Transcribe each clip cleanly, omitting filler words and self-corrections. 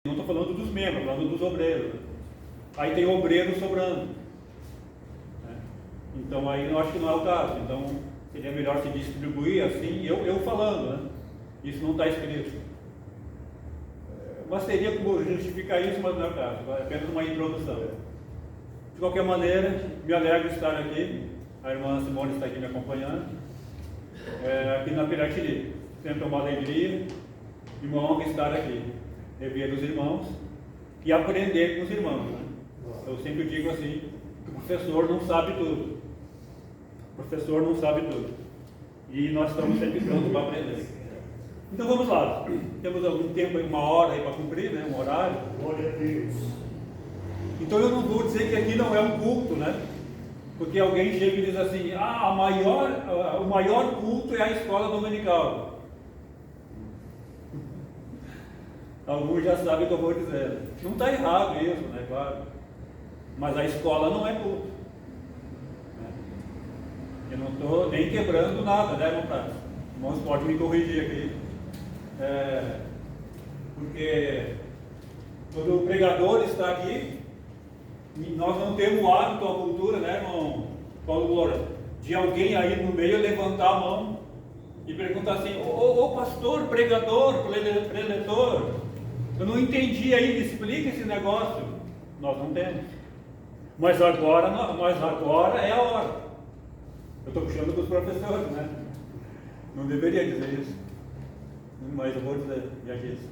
Não estou falando dos membros, estou falando dos obreiros. Aí tem obreiro sobrando. Então aí eu acho que não é o caso. Então seria melhor se distribuir assim, eu falando, né? Isso não está escrito. Mas teria como justificar isso, mas não é o caso. É apenas uma introdução. De qualquer maneira, me alegro de estar aqui. A irmã Simone está aqui me acompanhando. Aqui na Piratini. Sempre uma alegria e uma honra estar aqui. Rever os irmãos e aprender com os irmãos. Né? Eu sempre digo assim, que o professor não sabe tudo. O professor não sabe tudo. E nós estamos sempre prontos para aprender. Então vamos lá. Temos algum tempo, uma hora aí para cumprir, né? Um horário. Glória a Deus. Então eu não vou dizer que aqui não é um culto, né? Porque alguém chega e diz assim, o maior culto é a escola dominical. Alguns já sabem o que eu vou dizer. Não está errado isso, né? Claro. Mas a escola não é culto. Eu não estou nem quebrando nada, né, irmão Prato? Irmãos, pode me corrigir aqui. Porque quando o pregador está aqui, nós não temos o hábito, a cultura, né, irmão Paulo Glória, de alguém aí no meio levantar a mão e perguntar assim, ô pastor, pregador, preletor, eu não entendi aí, me explica esse negócio. Nós não temos. Mas agora é a hora. Eu estou puxando para os professores, né? Não deveria dizer isso. Mas eu vou dizer, já disse.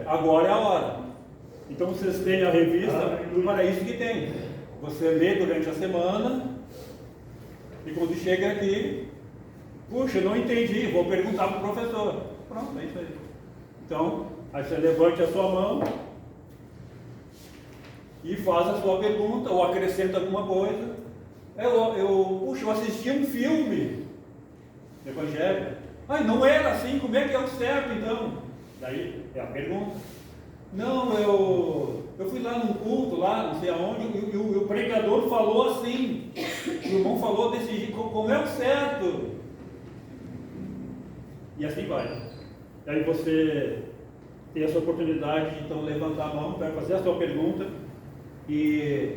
Agora é a hora. Então vocês têm a revista, para isso que tem. Você lê durante a semana e quando chega aqui, puxa, não entendi, vou perguntar para o professor. Pronto, é isso aí. Então, aí você levante a sua mão e faz a sua pergunta ou acrescenta alguma coisa. Puxa, eu assisti um filme evangélico. Não era assim, como é que é o certo então? Daí é a pergunta. Não, eu fui lá num culto, lá, não sei aonde, e o pregador falou assim. O irmão falou desse jeito, como é o certo? E assim vai. Aí você tem essa oportunidade de então levantar a mão para fazer a sua pergunta e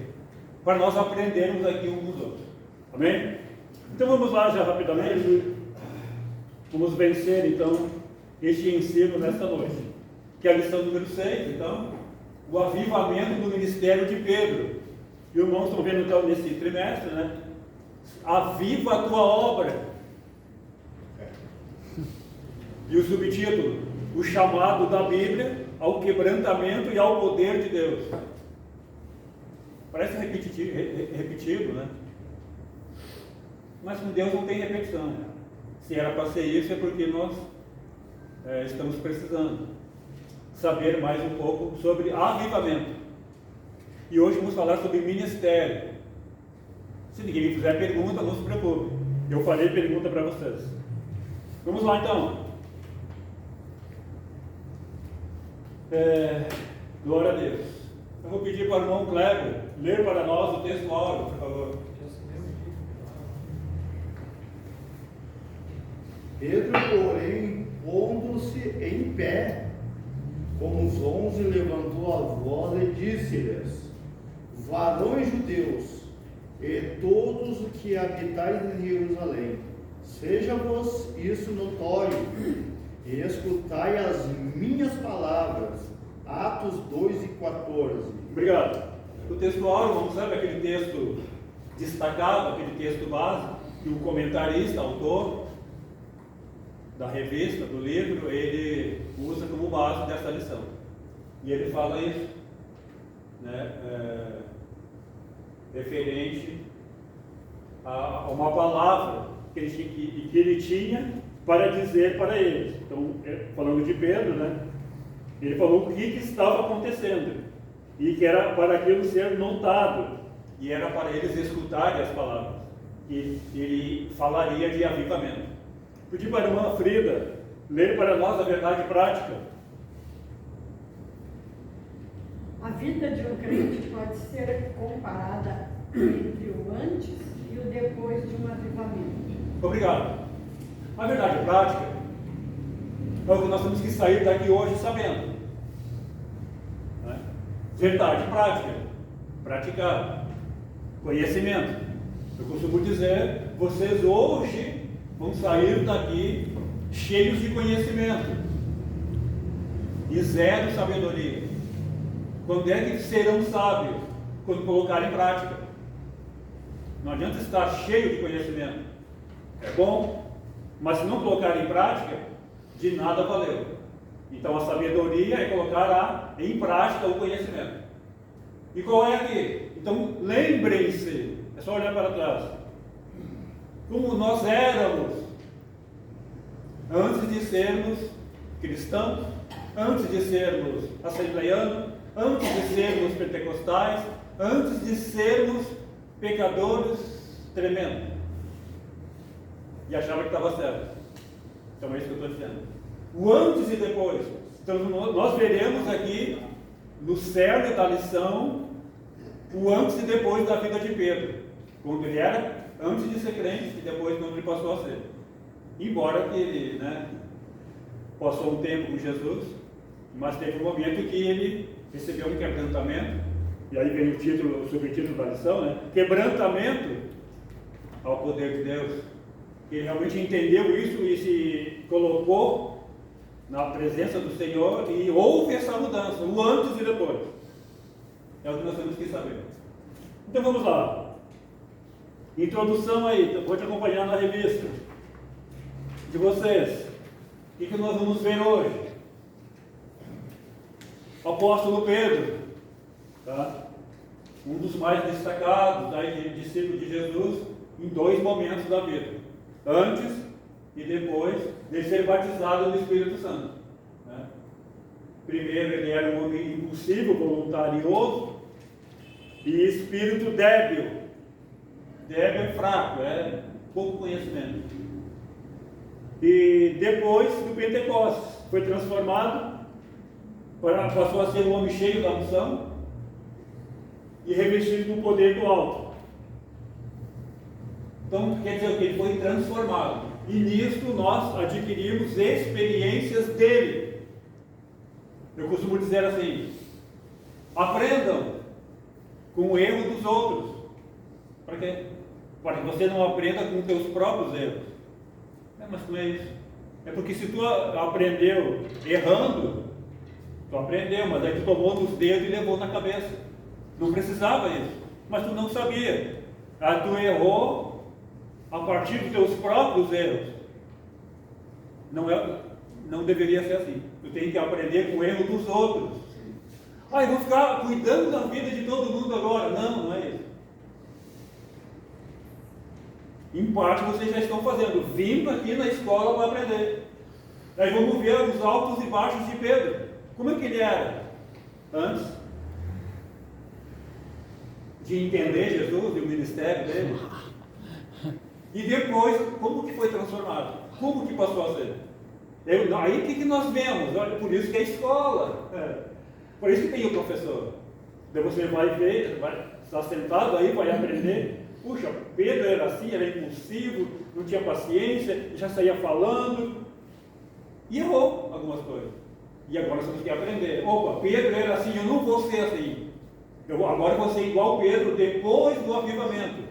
para nós aprendermos aqui uns dos outros. Amém? Então vamos lá já rapidamente. Vamos vencer então este ensino nesta noite. Que é a lição número 6, então, o avivamento do ministério de Pedro. E os irmãos estão vendo então nesse trimestre, né? Aviva a tua obra. E o subtítulo, o chamado da Bíblia ao quebrantamento e ao poder de Deus. Parece repetido, né? Mas com Deus não tem repetição. Né? Se era para ser isso, é porque nós estamos precisando saber mais um pouco sobre avivamento. E hoje vamos falar sobre ministério. Se ninguém me fizer pergunta, não se preocupe. Eu farei pergunta para vocês. Vamos lá então. Glória a Deus. Eu vou pedir para o irmão Kleber ler para nós o texto áureo, por favor. Pedro, porém, pondo-se em pé, como os 11, levantou a voz e disse-lhes: varões judeus, e todos os que habitais em Jerusalém, seja-vos isso notório, e escutai as minhas palavras. Atos 2 e 14. Obrigado. O texto áureo, vamos sabe aquele texto destacado, aquele texto básico, que o comentarista, autor da revista, do livro, ele usa como base dessa lição. E ele fala isso, né, referente a uma palavra que ele tinha para dizer para eles. Então, falando de Pedro, né, ele falou o que estava acontecendo e que era para aquilo ser notado e era para eles escutarem as palavras. E ele falaria de avivamento. Pedi para a irmã Frida ler para nós a verdade prática. A vida de um crente pode ser comparada entre o antes e o depois de um avivamento. Obrigado. A verdade prática é o que nós temos que sair daqui hoje sabendo. Verdade prática. Praticar. Conhecimento. Eu costumo dizer, vocês hoje vão sair daqui cheios de conhecimento e zero sabedoria. Quando é que serão sábios? Quando colocarem em prática. Não adianta estar cheio de conhecimento. É bom, mas se não colocar em prática, de nada valeu. Então a sabedoria é colocar em prática o conhecimento. E qual é aqui? Então lembrem-se, é só olhar para trás, como nós éramos antes de sermos cristãos, antes de sermos assembleianos, antes de sermos pentecostais, antes de sermos pecadores tremendos. E achava que estava certo. Então é isso que eu estou dizendo. O antes e depois. Então nós veremos aqui, no cerne da lição, o antes e depois da vida de Pedro. Quando ele era antes de ser crente e depois quando ele passou a ser. Embora que ele passou um tempo com Jesus, mas teve um momento que ele recebeu um quebrantamento, e aí vem o subtítulo da lição, quebrantamento ao poder de Deus. Ele realmente entendeu isso e se colocou na presença do Senhor e houve essa mudança, o antes e depois. É o que nós temos que saber. Então vamos lá. Introdução aí, vou te acompanhar na revista de vocês. O que nós vamos ver hoje? O apóstolo Pedro, tá? Um dos mais destacados discípulos de Jesus em dois momentos da vida. Antes e depois de ser batizado no Espírito Santo. Primeiro ele era um homem impulsivo, voluntarioso e espírito débil. Débil é fraco, pouco conhecimento. E depois do Pentecostes foi transformado, passou a ser um homem cheio da unção e revestido do poder do alto. Então quer dizer que ele foi transformado. E nisto nós adquirimos experiências dele. Eu costumo dizer assim: aprendam com o erro dos outros. Para quê? Para que você não aprenda com os seus próprios erros. Mas não é isso. É porque se tu aprendeu errando, tu aprendeu, mas aí tu tomou nos dedos e levou na cabeça. Não precisava isso. Mas tu não sabia. Aí tu errou a partir dos teus próprios erros. Não deveria ser assim. Tu tem que aprender com o erro dos outros. Eu vou ficar cuidando da vida de todo mundo agora. Não é isso. Em parte vocês já estão fazendo, vindo aqui na escola para aprender. Aí vamos ver os altos e baixos de Pedro. Como é que ele era antes de entender Jesus e o ministério dele? E depois, como que foi transformado? Como que passou a ser? Aí o que nós vemos? Olha, por isso que é escola. Por isso que tem o professor. Daí você vai ver, vai estar sentado aí, vai aprender. Puxa, Pedro era assim, era impulsivo, não tinha paciência, já saía falando. E errou algumas coisas. E agora nós temos que aprender. Opa, Pedro era assim, eu não vou ser assim. Agora eu vou ser igual Pedro depois do avivamento.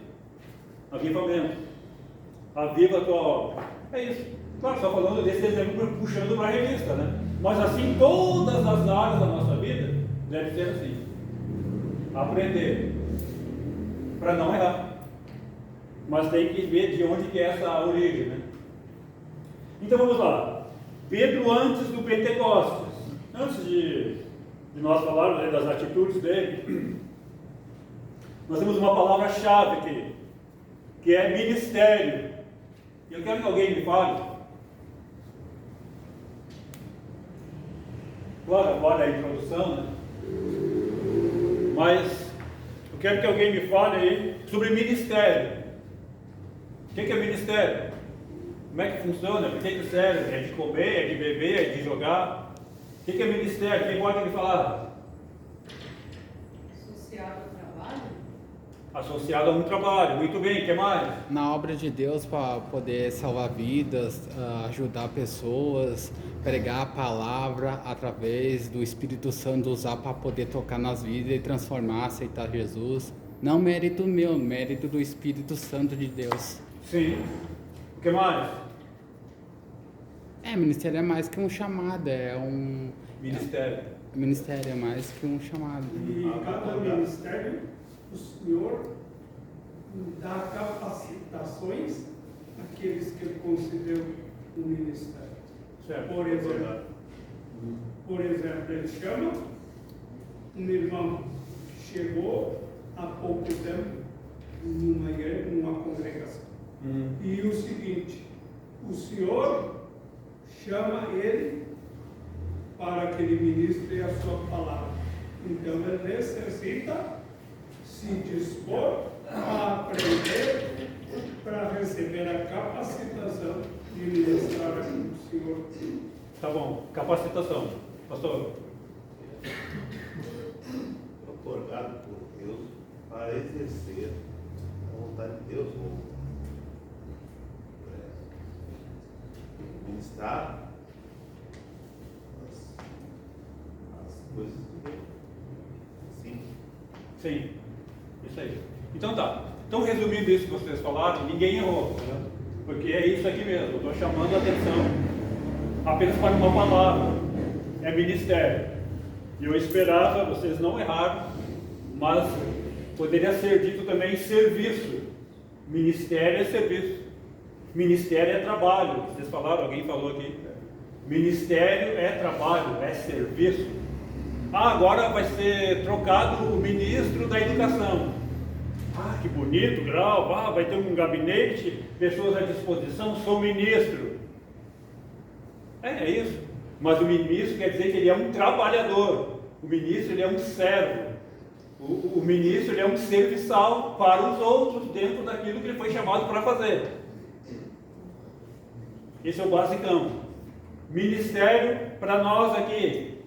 Avivamento. Aviva a tua obra. É isso. Claro, só falando desse exemplo, puxando para a revista, Mas assim, todas as áreas da nossa vida devem ser assim. Aprender. Para não errar. Mas tem que ver de onde que é essa origem, Então vamos lá. Pedro antes do Pentecostes. Antes de nós falarmos das atitudes dele, nós temos uma palavra-chave aqui, que é ministério. E eu quero que alguém me fale. Claro, agora é a introdução, Mas eu quero que alguém me fale aí sobre ministério. O que é ministério? Como é que funciona? Por que serve? É de comer, é de beber, é de jogar? O que é ministério? Quem pode me falar? Associado ao trabalho? associado a um trabalho. Muito bem, o que mais? Na obra de Deus para poder salvar vidas, ajudar pessoas, pregar a palavra através do Espírito Santo, usar para poder tocar nas vidas e transformar, aceitar Jesus. Não mérito meu, mérito do Espírito Santo de Deus. Sim. O que mais? Ministério é mais que um chamado, é um... Ministério. Ministério é mais que um chamado. E cada ministério, o Senhor dá capacitações àqueles que Ele concedeu o ministério. Certo. Por exemplo, Ele chama um irmão que chegou há pouco tempo numa igreja, numa congregação. E o seguinte, o Senhor chama ele para que ele ministre a sua palavra. Então ele necessita se dispor a aprender para receber a capacitação de ministrar o Senhor. Tá bom. Capacitação. Pastor. Otorgado por Deus para exercer a vontade de Deus, ou ministrar as coisas de Deus. Sim. Sim. Isso aí. Então tá. Então, resumindo isso que vocês falaram, ninguém errou, né? Porque é isso aqui mesmo. Eu estou chamando a atenção apenas para uma palavra. É ministério. E eu esperava, vocês não erraram, mas poderia ser dito também serviço. Ministério é serviço. Ministério é trabalho. Vocês falaram, alguém falou aqui. Ministério é trabalho, é serviço. Agora vai ser trocado o ministro da educação. Que bonito, grau, vai ter um gabinete, pessoas à disposição, sou ministro. É isso. Mas o ministro quer dizer que ele é um trabalhador. O ministro ele é um servo. O ministro ele é um serviçal para os outros dentro daquilo que ele foi chamado para fazer. Esse é o basicão. Ministério para nós aqui,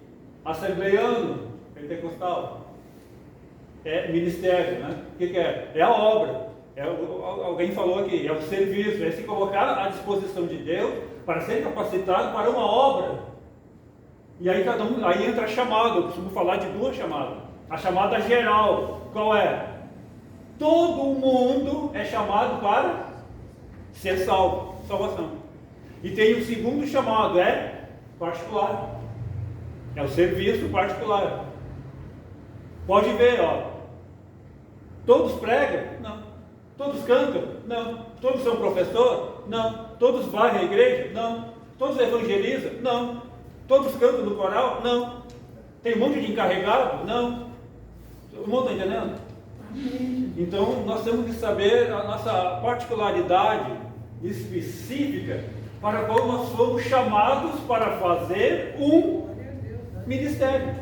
assembleiano, pentecostal. É ministério, né? O que é? É a obra. Alguém falou aqui, é o serviço, é se colocar à disposição de Deus para ser capacitado para uma obra. E aí aí entra a chamada. Eu costumo falar de duas chamadas. A chamada geral, qual é? Todo mundo é chamado para ser salvo, salvação. E tem o segundo chamado, é particular. É o serviço particular. Pode ver, ó. Todos pregam? Não. Todos cantam? Não. Todos são professor? Não. Todos varrem a igreja? Não. Todos evangelizam? Não. Todos cantam no coral? Não. Tem um monte de encarregado? Não. Todo mundo está entendendo? Então, nós temos que saber a nossa particularidade específica para a qual nós fomos chamados para fazer um ministério.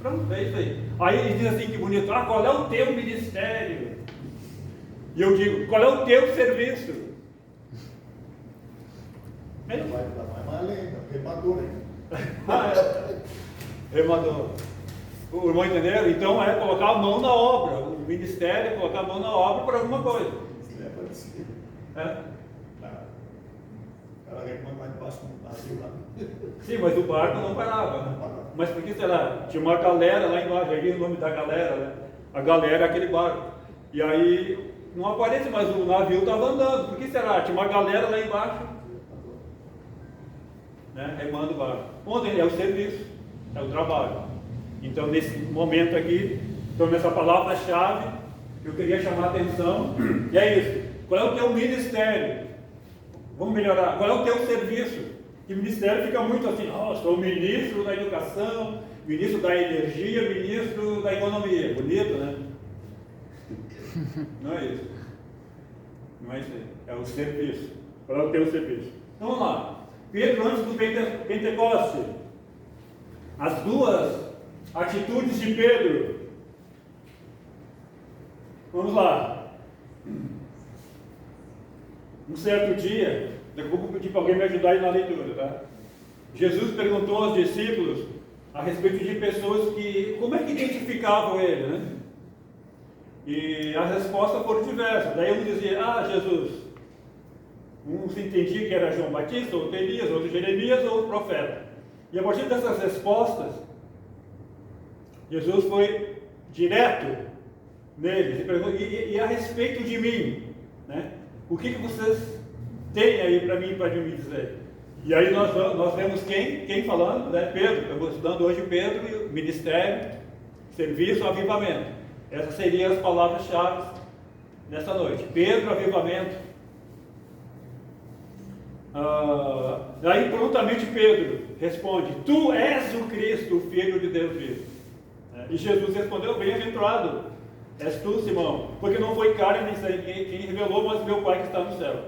Pronto, é isso aí. Aí ele diz assim, que bonito, qual é o teu ministério? E eu digo, qual é o teu serviço? Vai mais além, remador, hein? Remador. O irmão entendeu? Então é colocar a mão na obra. O ministério é colocar a mão na obra para alguma coisa. É parecido. É? Ela reclama mais debaixo do navio lá. Sim, mas o barco não parava, né? Não parava. Mas por que será? Tinha uma galera lá embaixo, aí o nome da galera, né? A galera é aquele barco. E aí não aparece, mas o navio estava andando. Por que será? Tinha uma galera lá embaixo, né? Remando o barco. Onde é o serviço, é o trabalho. Então nesse momento aqui, então nessa palavra-chave, eu queria chamar a atenção, e é isso. Qual é o teu ministério? Vamos melhorar. Qual é o teu serviço? Que ministério fica muito assim, sou ministro da educação, ministro da energia, ministro da economia. Bonito, né? Não é isso. Não é isso aí. É o serviço. Qual é o teu serviço? Então vamos lá. Pedro, antes do Pentecoste, as duas atitudes de Pedro. Vamos lá. Um certo dia, daqui a pouco eu vou pedir para alguém me ajudar aí na leitura, tá? Jesus perguntou aos discípulos a respeito de pessoas que, como é que identificavam ele, né? E as respostas foram diversas. Daí um dizia, Jesus, uns entendiam que era João Batista, outro Elias, outro Jeremias, outro profeta. E a partir dessas respostas, Jesus foi direto neles e perguntou, e a respeito de mim, né? O que vocês têm aí para mim, para me dizer? E aí nós vemos quem falando, né? Pedro. Estamos estudando hoje Pedro, ministério, serviço, avivamento. Essas seriam as palavras-chave nessa noite. Pedro, avivamento. Daí prontamente Pedro responde, tu és o Cristo, o Filho de Deus vivo. E Jesus respondeu, bem-aventurado és tu, Simão, porque não foi carne nem sangue quem revelou, mas meu Pai que está no céu.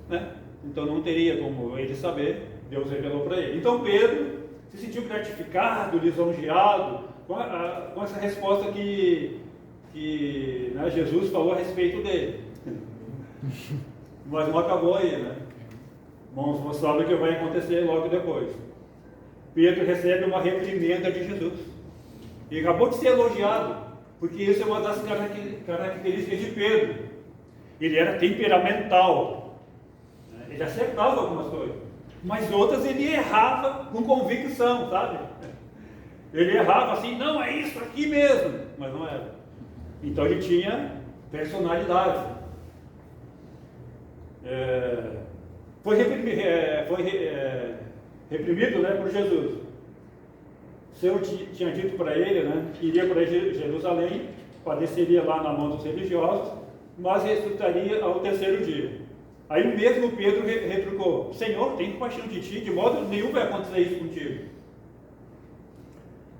Né? Então não teria como ele saber, Deus revelou para ele. Então Pedro se sentiu gratificado, lisonjeado com essa resposta que né, Jesus falou a respeito dele. Mas não acabou aí, né? Vamos mostrar o que vai acontecer logo depois. Pedro recebe uma reprimenda de Jesus. E acabou de ser elogiado, porque isso é uma das características de Pedro. Ele era temperamental. Ele acertava algumas coisas, mas outras ele errava com convicção, sabe? Ele errava assim, não, é isso aqui mesmo, mas não era. Então ele tinha personalidade. Foi reprimido, né, por Jesus. O Senhor tinha dito para ele, né, que iria para Jerusalém, padeceria lá na mão dos religiosos, mas ressuscitaria ao terceiro dia. Aí mesmo Pedro retrucou, Senhor, tem compaixão de ti, de modo nenhum vai acontecer isso contigo.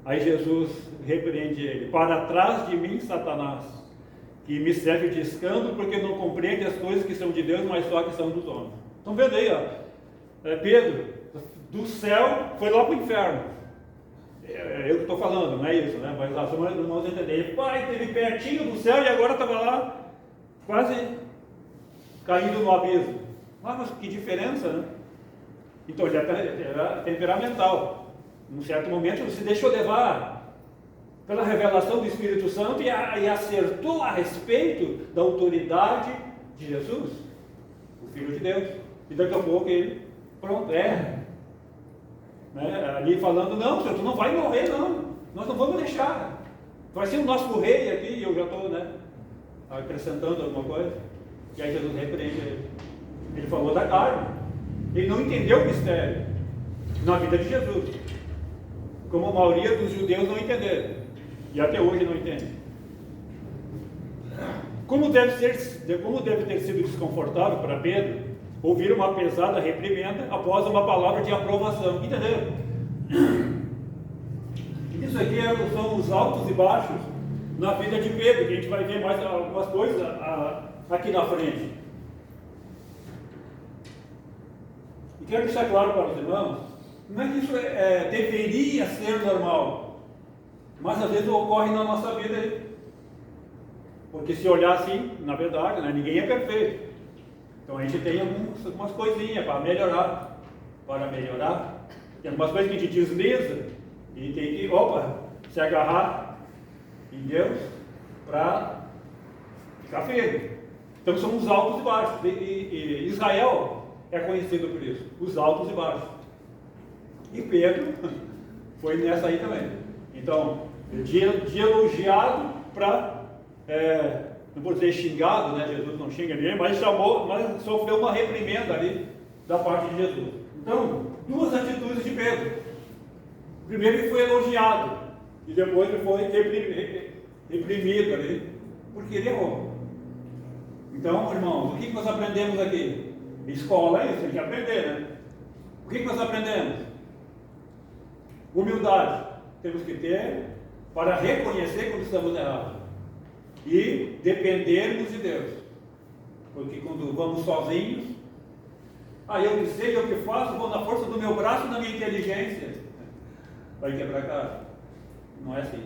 Aí Jesus repreende ele, para trás de mim, Satanás, que me serve de escândalo, porque não compreende as coisas que são de Deus, mas só que são dos homens. Então vendo aí, Pedro, do céu, foi lá para o inferno. Eu que estou falando, não é isso, né? Mas as irmãs vão entender. Ele, pai, esteve pertinho do céu e agora estava lá, quase caindo no abismo. Mas que diferença, né? Então ele era temperamental. Num certo momento ele se deixou levar pela revelação do Espírito Santo e acertou a respeito da autoridade de Jesus, o Filho de Deus. E daqui a pouco ele, pronto, né? Ali falando, não, Senhor, tu não vai morrer, não. Nós não vamos deixar. Vai ser o nosso rei aqui, e eu já estou, né, acrescentando alguma coisa. E aí Jesus repreende ele. Ele falou da carne. Ele não entendeu o mistério na vida de Jesus, como a maioria dos judeus não entenderam. E até hoje não entendem. Como deve ter sido desconfortável para Pedro ouvir uma pesada reprimenda após uma palavra de aprovação. Entenderam? Isso aqui são os altos e baixos na vida de Pedro, que a gente vai ver mais algumas coisas aqui na frente. E quero deixar claro para os irmãos, não é que isso deveria ser normal, mas às vezes ocorre na nossa vida. Porque se olhar assim, na verdade, né, ninguém é perfeito. Então a gente tem algumas coisinhas para melhorar. Tem algumas coisas que a gente desliza e tem que, se agarrar em Deus para ficar firme. Então são os altos e baixos. E Israel é conhecido por isso, os altos e baixos. E Pedro foi nessa aí também. Então, de elogiado para, não vou dizer xingado, né? Jesus não xinga ninguém, mas sofreu uma reprimenda ali da parte de Jesus. Então, duas atitudes de Pedro. Primeiro ele foi elogiado, e depois ele foi reprimido ali, porque ele errou. Então, irmãos, o que nós aprendemos aqui? Escola é isso, tem que aprender, né? O que nós aprendemos? Humildade temos que ter para reconhecer quando estamos errados e dependermos de Deus, porque quando vamos sozinhos, eu que sei, eu que faço, vou na força do meu braço, na minha inteligência, vai quebrar cara. Não é assim.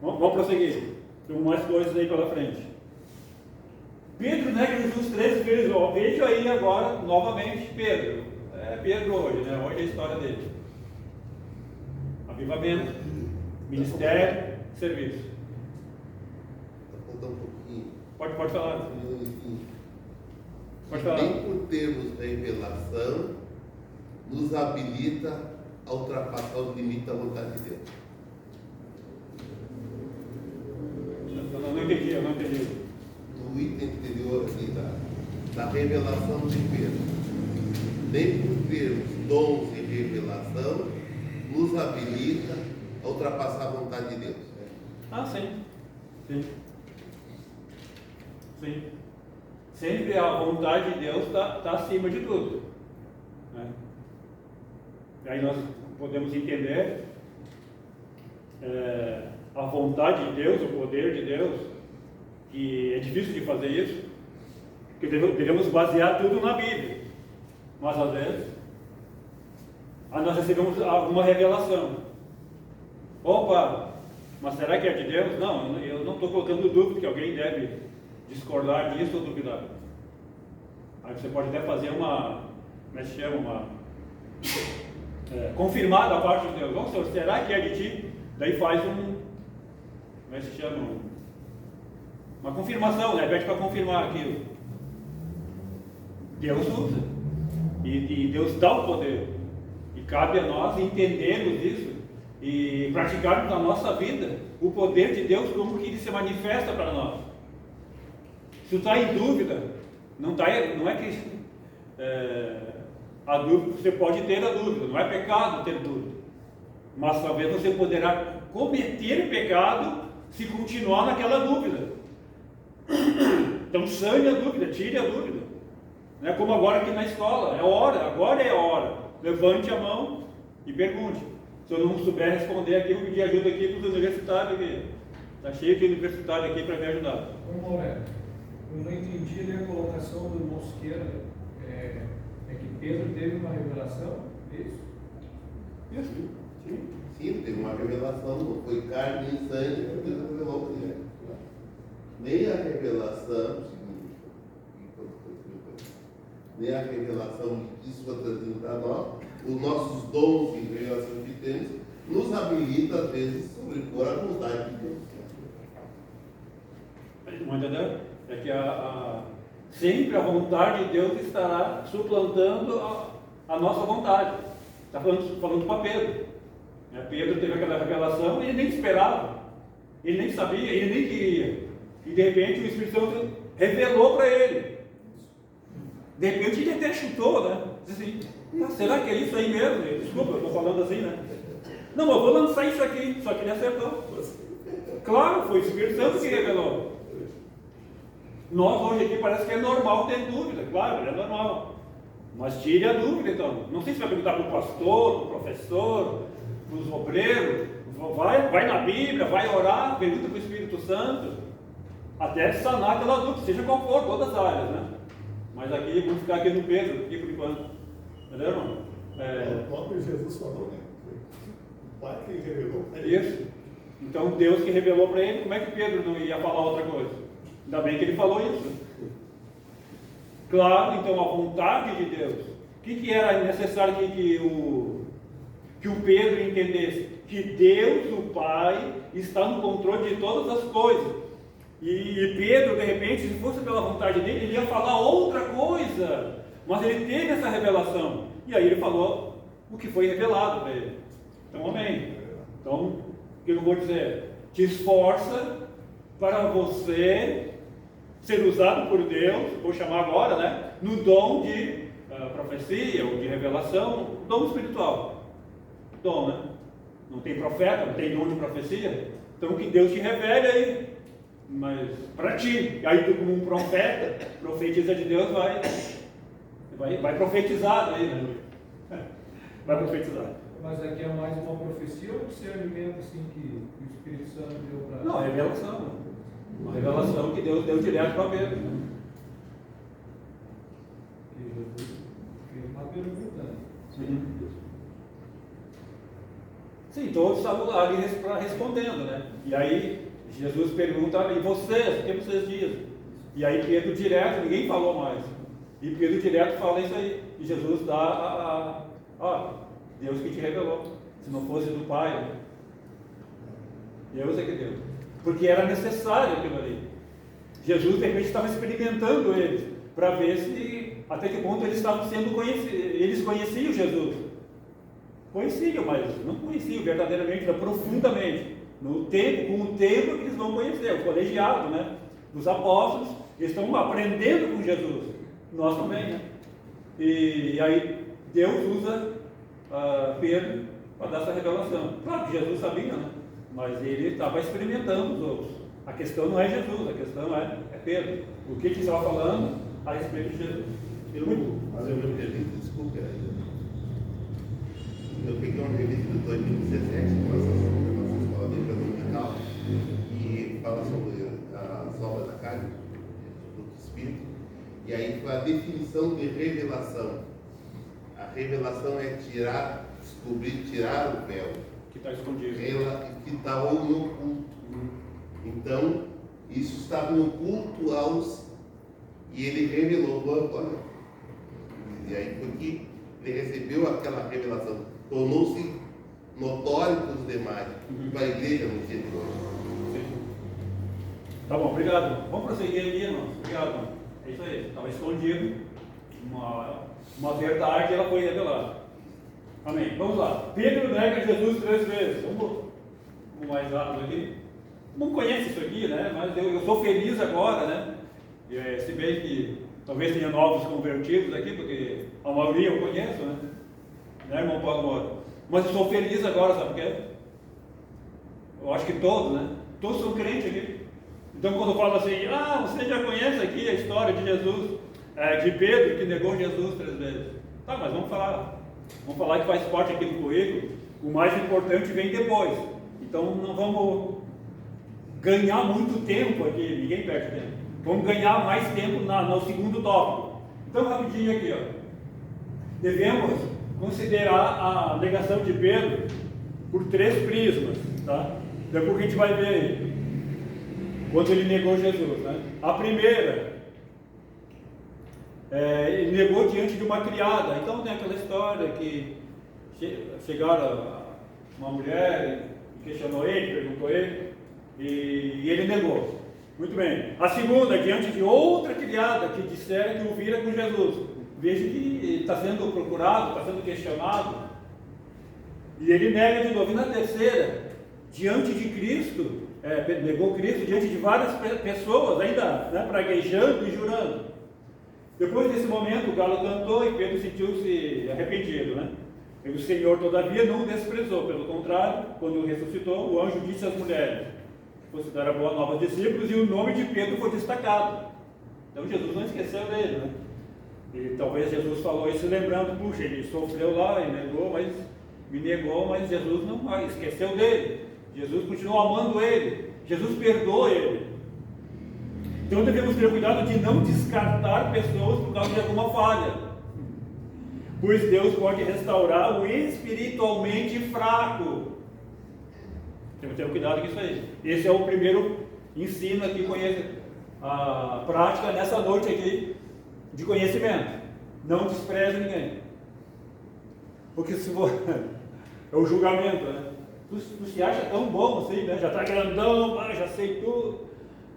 Vamos prosseguir. Tem mais coisas aí pela frente. Pedro nega Jesus 13 vezes. Veja aí agora, novamente, Pedro. Pedro hoje, né? Hoje é a história dele. Avivamento, ministério, serviço. mudar um pouquinho. Pode falar. Pode falar. Nem por termos revelação, nos habilita a ultrapassar os limites da vontade de Deus. Eu não entendi. No item anterior aqui da revelação de Pedro. Nem por termos dons e revelação, nos habilita a ultrapassar a vontade de Deus. Ah, sim. Sempre a vontade de Deus está acima de tudo. Né? E aí nós podemos entender a vontade de Deus, o poder de Deus, que é difícil de fazer isso, que devemos basear tudo na Bíblia. Mas às vezes nós recebemos alguma revelação. Opa, mas será que é de Deus? Não, eu não estou colocando dúvida que alguém deve discordar disso ou duvidar. Aí você pode até fazer confirmar da parte de Deus. Bom, Senhor, será que é de ti? Daí faz uma confirmação, né? Pede para confirmar aquilo. Deus usa. E Deus dá o poder. E cabe a nós entendermos isso e praticarmos na nossa vida o poder de Deus, como que ele se manifesta para nós. Se está em dúvida, não é que a dúvida, você pode ter a dúvida, não é pecado ter dúvida, mas talvez você poderá cometer pecado se continuar naquela dúvida. Então sane a dúvida, tire a dúvida. Não é como agora aqui na escola, agora é a hora. Levante a mão e pergunte. Se eu não souber responder aqui, eu vou pedir ajuda aqui para os universitários aqui. Está cheio de universitários aqui para me ajudar. Ô Maurélio, eu não entendi ali a colocação do Mosqueira. É que Pedro teve uma revelação? Isso? Isso, sim. Sim, teve uma revelação, não foi carne e sangue que Deus revelou para ele. Nem a revelação, nem a revelação que isso foi trazido para nós, os nossos dons e revelações que temos, nos habilita às vezes a sobrepor a vontade de Deus. Entendeu? É que sempre a vontade de Deus estará suplantando a nossa vontade. Está falando para Pedro. Pedro teve aquela revelação e ele nem esperava, ele nem sabia, ele nem queria. E de repente o Espírito Santo revelou para ele. De repente ele até chutou, né? Disse assim, será que é isso aí mesmo? Desculpa, eu estou falando assim, né? Não, eu vou lançar isso aqui, só que ele acertou. Claro, foi o Espírito Santo que revelou. Nós hoje aqui parece que é normal ter dúvida, claro, é normal. Mas tire a dúvida então. Não sei se vai perguntar para o pastor, para o professor, para os obreiros. Vai na Bíblia, vai orar, pergunta para o Espírito Santo, até sanar aquela dúvida, seja qual for, todas as áreas, né? Mas aqui, vamos ficar aqui no Pedro, aqui por enquanto. Entendeu, irmão? O próprio Jesus falou, né? O Pai que revelou para ele. Isso. Então Deus que revelou para ele, como é que Pedro não ia falar outra coisa? Ainda bem que ele falou isso. Claro, então a vontade de Deus. O que era necessário que o Pedro entendesse? Que Deus, o Pai, está no controle de todas as coisas. E Pedro, de repente, se fosse pela vontade dele, ele ia falar outra coisa. Mas ele teve essa revelação. E aí ele falou o que foi revelado para ele. Então, amém. Então, o que eu vou dizer? Te esforça para você ser usado por Deus, vou chamar agora, né? No dom de profecia ou de revelação, dom espiritual. Dom, né? Não tem profeta, não tem dom de profecia. Então, que Deus te revele aí. Mas para ti, aí tu como um profeta, profetiza de Deus, vai profetizar aí, né? Vai profetizar. Mas aqui é mais uma profecia ou um discernimento assim que o Espírito Santo deu para... Não, revelação. Uma revelação que Deus deu direto para Pedro. Que Jesus fez uma pergunta. Sim, todos estavam ali respondendo, né? E aí Jesus pergunta, e vocês, o que vocês dizem? E aí Pedro direto, ninguém falou mais. E Pedro direto fala isso aí. E Jesus dá Deus que te revelou. Se não fosse do Pai, Deus é que deu. Porque era necessário aquilo ali. Jesus de repente estava experimentando eles, para ver se até que ponto eles estavam sendo conhecidos. Eles conheciam Jesus. Conheciam, mas não conheciam verdadeiramente, profundamente. No tempo, com o tempo que eles vão conhecer, o colegiado, né? Dos apóstolos, eles estão aprendendo com Jesus. Nós também, né? E aí Deus usa Pedro para dar essa revelação. Claro que Jesus sabia, né? Mas ele estava experimentando os outros. A questão não é Jesus, a questão é Pedro. O que ele estava falando a respeito de Jesus. Eu me permito, desculpe aí. Eu peguei uma revista de 2017, com essa escola bíblica dominical, e fala sobre as obras da carne, do Espírito, e aí foi a definição de revelação. A revelação é descobrir, tirar o véu. Que está escondido. Que está no oculto. Então, isso estava no oculto e ele revelou agora. E aí foi que ele recebeu aquela revelação, tornou-se notório para os demais, para a igreja no dia de hoje. Sim. Tá bom, obrigado. Vamos prosseguir aqui, irmãos. Obrigado, irmão. É isso aí. Estava escondido. Uma verdade, ela foi revelada. Amém. Vamos lá. Pedro nega Jesus 3 vezes. Vamos mais rápido aqui. Não conhece isso aqui, né? Mas eu sou feliz agora, né? Se bem que talvez tenha novos convertidos aqui, porque a maioria eu conheço, né? Né, irmão Paulo Moura? Mas eu sou feliz agora, sabe por quê? Eu acho que todos, né? Todos são crentes aqui. Então quando eu falo assim, você já conhece aqui a história de Jesus, de Pedro que negou Jesus 3 vezes. Tá, mas vamos falar que faz parte aqui do currículo. O mais importante vem depois. Então não vamos ganhar muito tempo aqui, ninguém perde tempo. Vamos ganhar mais tempo no segundo tópico. Então rapidinho aqui, ó. Devemos considerar a negação de Pedro por 3 prismas, tá? Depois que a gente vai ver aí, quando ele negou Jesus, né? A primeira, ele negou diante de uma criada. Então tem aquela história que chegaram uma mulher e questionou ele, perguntou ele, e ele negou. Muito bem. A segunda, diante de outra criada que disseram que o vira com Jesus. Veja que está sendo procurado, está sendo questionado, e ele nega de novo. E na terceira, diante de Cristo, negou Cristo diante de várias pessoas, ainda, né, praguejando e jurando. Depois desse momento, o galo cantou e Pedro sentiu-se arrependido, né? E o Senhor, todavia, não o desprezou. Pelo contrário, quando ressuscitou, o anjo disse às mulheres que fosse dar a boa nova aos discípulos, e o nome de Pedro foi destacado. Então Jesus não esqueceu dele, né? E talvez Jesus falou isso lembrando, puxa, ele sofreu lá, ele me negou, mas Jesus não esqueceu dele. Jesus continuou amando ele. Jesus perdoou ele. Então devemos ter cuidado de não descartar pessoas por causa de alguma falha, pois Deus pode restaurar o espiritualmente fraco. Temos que ter cuidado com isso aí. Esse é o primeiro ensino aqui, a prática nessa noite aqui de conhecimento. Não despreze ninguém, porque se for é o julgamento, né? Tu se acha tão bom assim, né? Já está grandão, já sei tudo.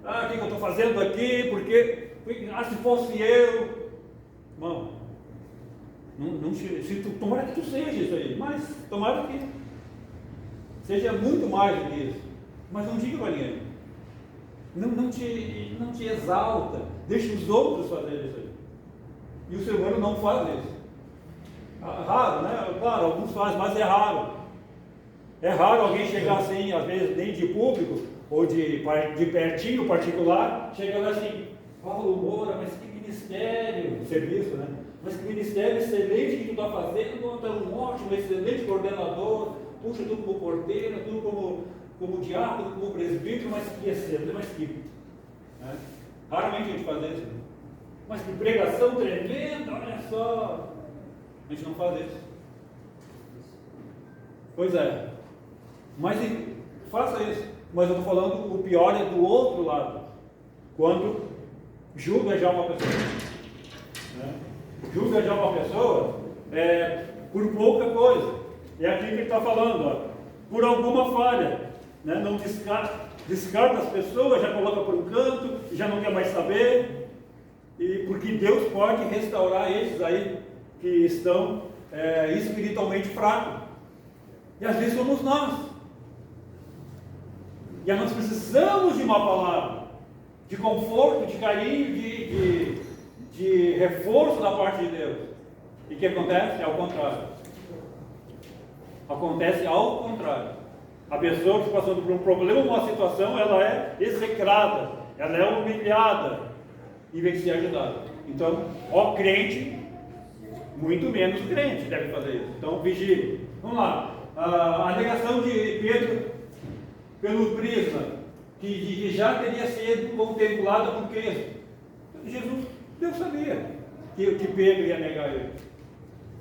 O que eu estou fazendo aqui? Porque se fosse eu, irmão, tomara que tu seja isso aí, mas tomara que seja muito mais do que isso. Mas não diga para ninguém. Não te exalta. Deixa os outros fazerem isso aí. E o ser humano não faz isso. Raro, né? Claro, alguns fazem, mas é raro. É raro alguém chegar assim, às vezes nem de público, ou de pertinho particular, chegando assim, Paulo Moura, mas que ministério, serviço, né? Mas que ministério excelente que tu está fazendo, tu é um ótimo, excelente coordenador, puxa, tudo como porteira, tudo como diácono, como presbítero, mas que excelente, mas que... Né? Raramente a gente faz isso. Né? Mas que pregação tremenda, olha só. A gente não faz isso. Pois é. Mas faça isso. Mas eu estou falando, o pior é do outro lado. Quando julga já uma pessoa. Né? Julga já uma pessoa por pouca coisa. É aqui que ele está falando, ó, por alguma falha. né? Não descarta as pessoas, já coloca por um canto, já não quer mais saber, e porque Deus pode restaurar esses aí que estão espiritualmente fracos. E às vezes somos nós. E nós precisamos de uma palavra, de conforto, de carinho, de reforço da parte de Deus. E o que acontece? É ao contrário. Acontece ao contrário. A pessoa que está passando por um problema, uma situação, ela é execrada, ela é humilhada, em vez de ser ajudada. Então, ó crente, muito menos crente deve fazer isso. Então, vigie. Vamos lá. A negação de Pedro pelo prisma, que já teria sido contemplada por Cristo. Jesus, Deus sabia que Pedro ia negar ele.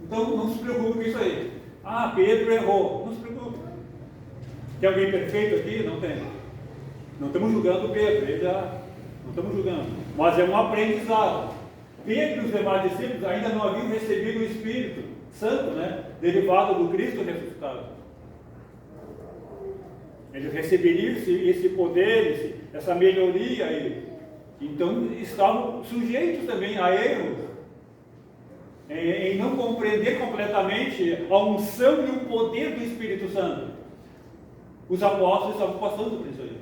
Então, não se preocupe com isso aí. Pedro errou. Não se preocupe. Tem alguém perfeito aqui? Não tem. Não estamos julgando Pedro, não estamos julgando. Mas é um aprendizado. Pedro e os demais discípulos ainda não haviam recebido o Espírito Santo, né? Derivado do Cristo ressuscitado. Eles receberiam esse poder, essa melhoria aí. Então estavam sujeitos também a erros, em não compreender completamente a unção e o poder do Espírito Santo. Os apóstolos estavam passando por isso aí.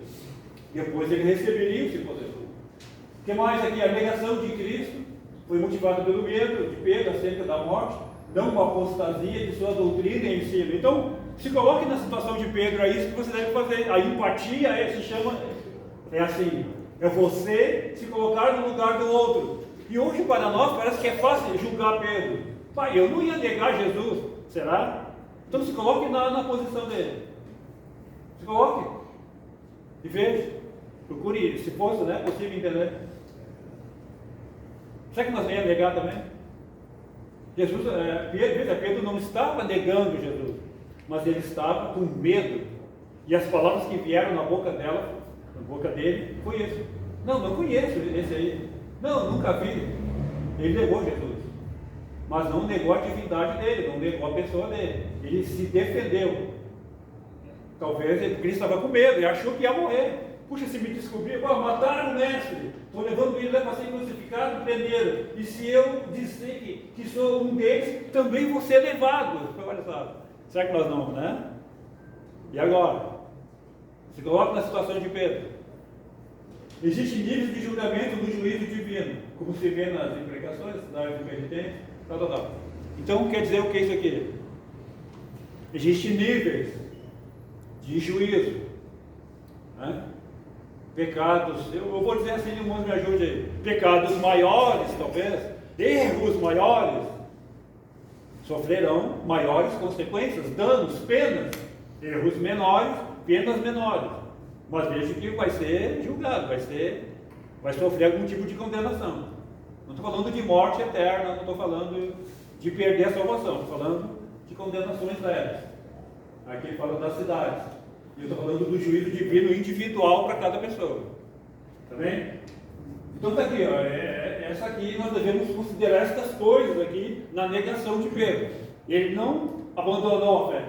Depois eles receberiam esse poder. O que mais aqui? A negação de Cristo foi motivada pelo medo de Pedro acerca da morte, não com a apostasia de sua doutrina e ensino. Então, se coloque na situação de Pedro, é isso que você deve fazer. A empatia se chama, assim, é você se colocar no lugar do outro. E hoje para nós parece que é fácil julgar Pedro. Pai, eu não ia negar Jesus, será? Então se coloque na posição dele. Se coloque. E veja. Procure, se fosse possível entender. Será que nós não ia negar também? Pedro não estava negando Jesus, mas ele estava com medo. E as palavras que vieram na boca dele, foi isso. Não conheço esse aí. Não, nunca vi. Ele negou Jesus. Mas não negou a divindade dele, não negou a pessoa dele. Ele se defendeu. Talvez Cristo estava com medo e achou que ia morrer. Puxa, se me descobrir, mataram o mestre. Estou levando ele lá para ser crucificado e prenderam. E se eu disser que sou um deles, também vou ser levado. Olha só. Será que nós não, né? E agora? Se coloca na situação de Pedro. Existem níveis de julgamento no juízo divino, como se vê nas imprecações, da área de penitência, tal. Então, quer dizer o que é isso aqui? Existem níveis de juízo, né? Pecados, eu vou dizer assim, irmãos, me ajude aí. Pecados maiores, talvez, erros maiores, sofrerão maiores consequências, danos, penas. Erros menores, penas menores. Mas veja que vai ser julgado, vai sofrer algum tipo de condenação. Não estou falando de morte eterna, não estou falando de perder a salvação, estou falando de condenações leves. Aqui ele fala das cidades. E eu estou falando do juízo divino individual para cada pessoa. Está bem? Então está aqui, essa aqui nós devemos considerar estas coisas aqui na negação de Pedro. Ele não abandonou a fé.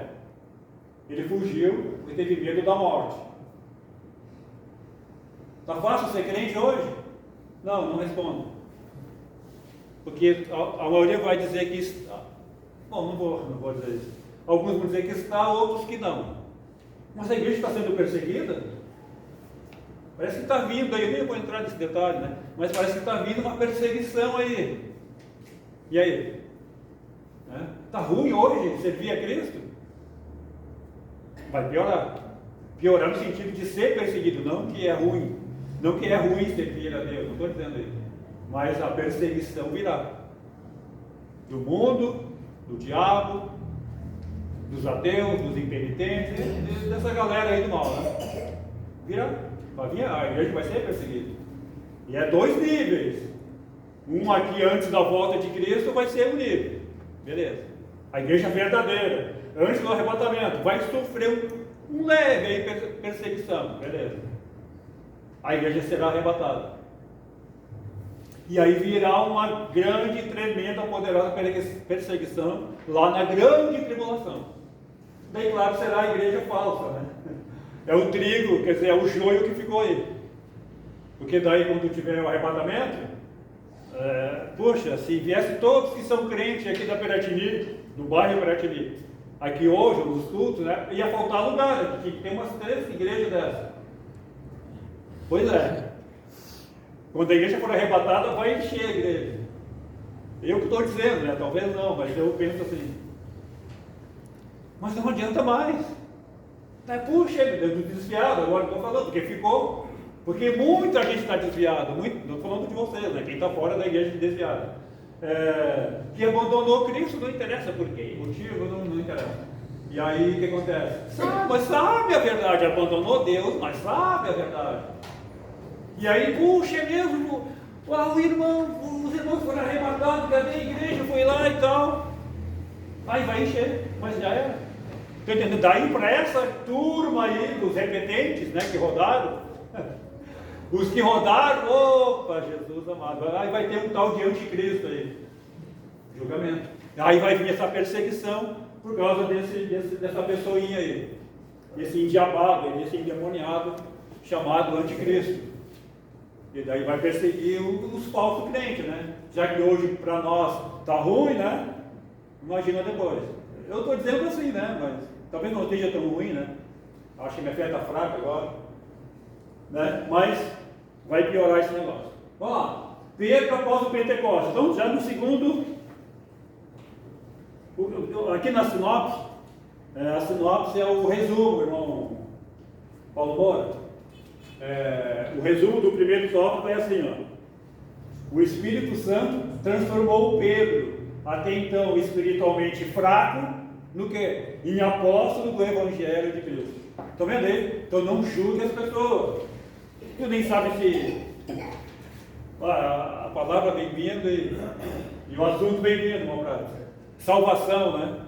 Ele fugiu porque teve medo da morte. Está fácil ser crente hoje? Não respondo. Porque a maioria vai dizer que está. Bom, não vou dizer isso. Alguns vão dizer que está, outros que não. Mas a igreja está sendo perseguida? Parece que está vindo aí, eu nem vou entrar nesse detalhe, né? Mas parece que está vindo uma perseguição aí. E aí? Está ruim hoje servir a Cristo? Vai piorar. Piorar no sentido de ser perseguido, não que é ruim. Não que é ruim servir a Deus, não estou dizendo isso. Mas a perseguição virá. Do mundo, do diabo, dos ateus, dos impenitentes, dessa galera aí do mal, né? Virá. A igreja vai ser perseguida. E é 2 níveis. Um aqui antes da volta de Cristo vai ser um nível. Beleza. A igreja verdadeira, antes do arrebatamento, vai sofrer um leve aí perseguição. Beleza. A igreja será arrebatada. E aí virá uma grande, tremenda, poderosa perseguição lá na grande tribulação. Daí, claro, será a igreja falsa, né? É o trigo, quer dizer, é o joio que ficou aí. Porque daí quando tiver o arrebatamento, poxa, se viesse todos que são crentes aqui da Piratini, do bairro Piratini, aqui hoje, nos cultos, né, ia faltar lugar, aqui tinha que ter umas 3 igrejas dessas. Pois é. Quando a igreja for arrebatada, vai encher a igreja. Eu que estou dizendo, né? Talvez não, mas eu penso assim. Mas não adianta mais. Puxa, desviado, agora estou falando, porque ficou. Porque muita gente está desviada, estou falando de vocês, né? Quem está fora da igreja desviada. Que abandonou Cristo, não interessa por quê, motivo não interessa. E aí o que acontece? Mas sabe a verdade, abandonou Deus, mas sabe a verdade. E aí, puxa, é mesmo, os irmãos foram arrebatados, cadê a igreja? Foi lá e tal. Aí vai encher, mas já era. Estou entendendo? Daí para essa turma aí dos repetentes, né, que rodaram, os que rodaram, opa, Jesus amado, aí vai ter um tal de anticristo aí, julgamento. Aí vai vir essa perseguição por causa dessa pessoinha aí, esse endiabado, esse endemoniado chamado anticristo. E daí vai perseguir os falsos crentes, né? Já que hoje para nós está ruim, né? Imagina depois. Eu estou dizendo assim, né? Mas talvez não esteja tão ruim, né? Acho que minha fé está fraca agora. Né? Mas vai piorar esse negócio. Vamos lá. Pedro após o Pentecostes. Então, já no segundo, aqui na sinopse, a sinopse é o resumo, irmão Paulo Moura. O resumo do primeiro tópico é assim, ó. O Espírito Santo transformou Pedro, até então espiritualmente fraco, no que? Em apóstolo do Evangelho de Cristo. Estão vendo aí? Então não julgue as pessoas. Tu nem sabe se a palavra vem vindo e o assunto vem vindo, irmão Prado. Salvação, né?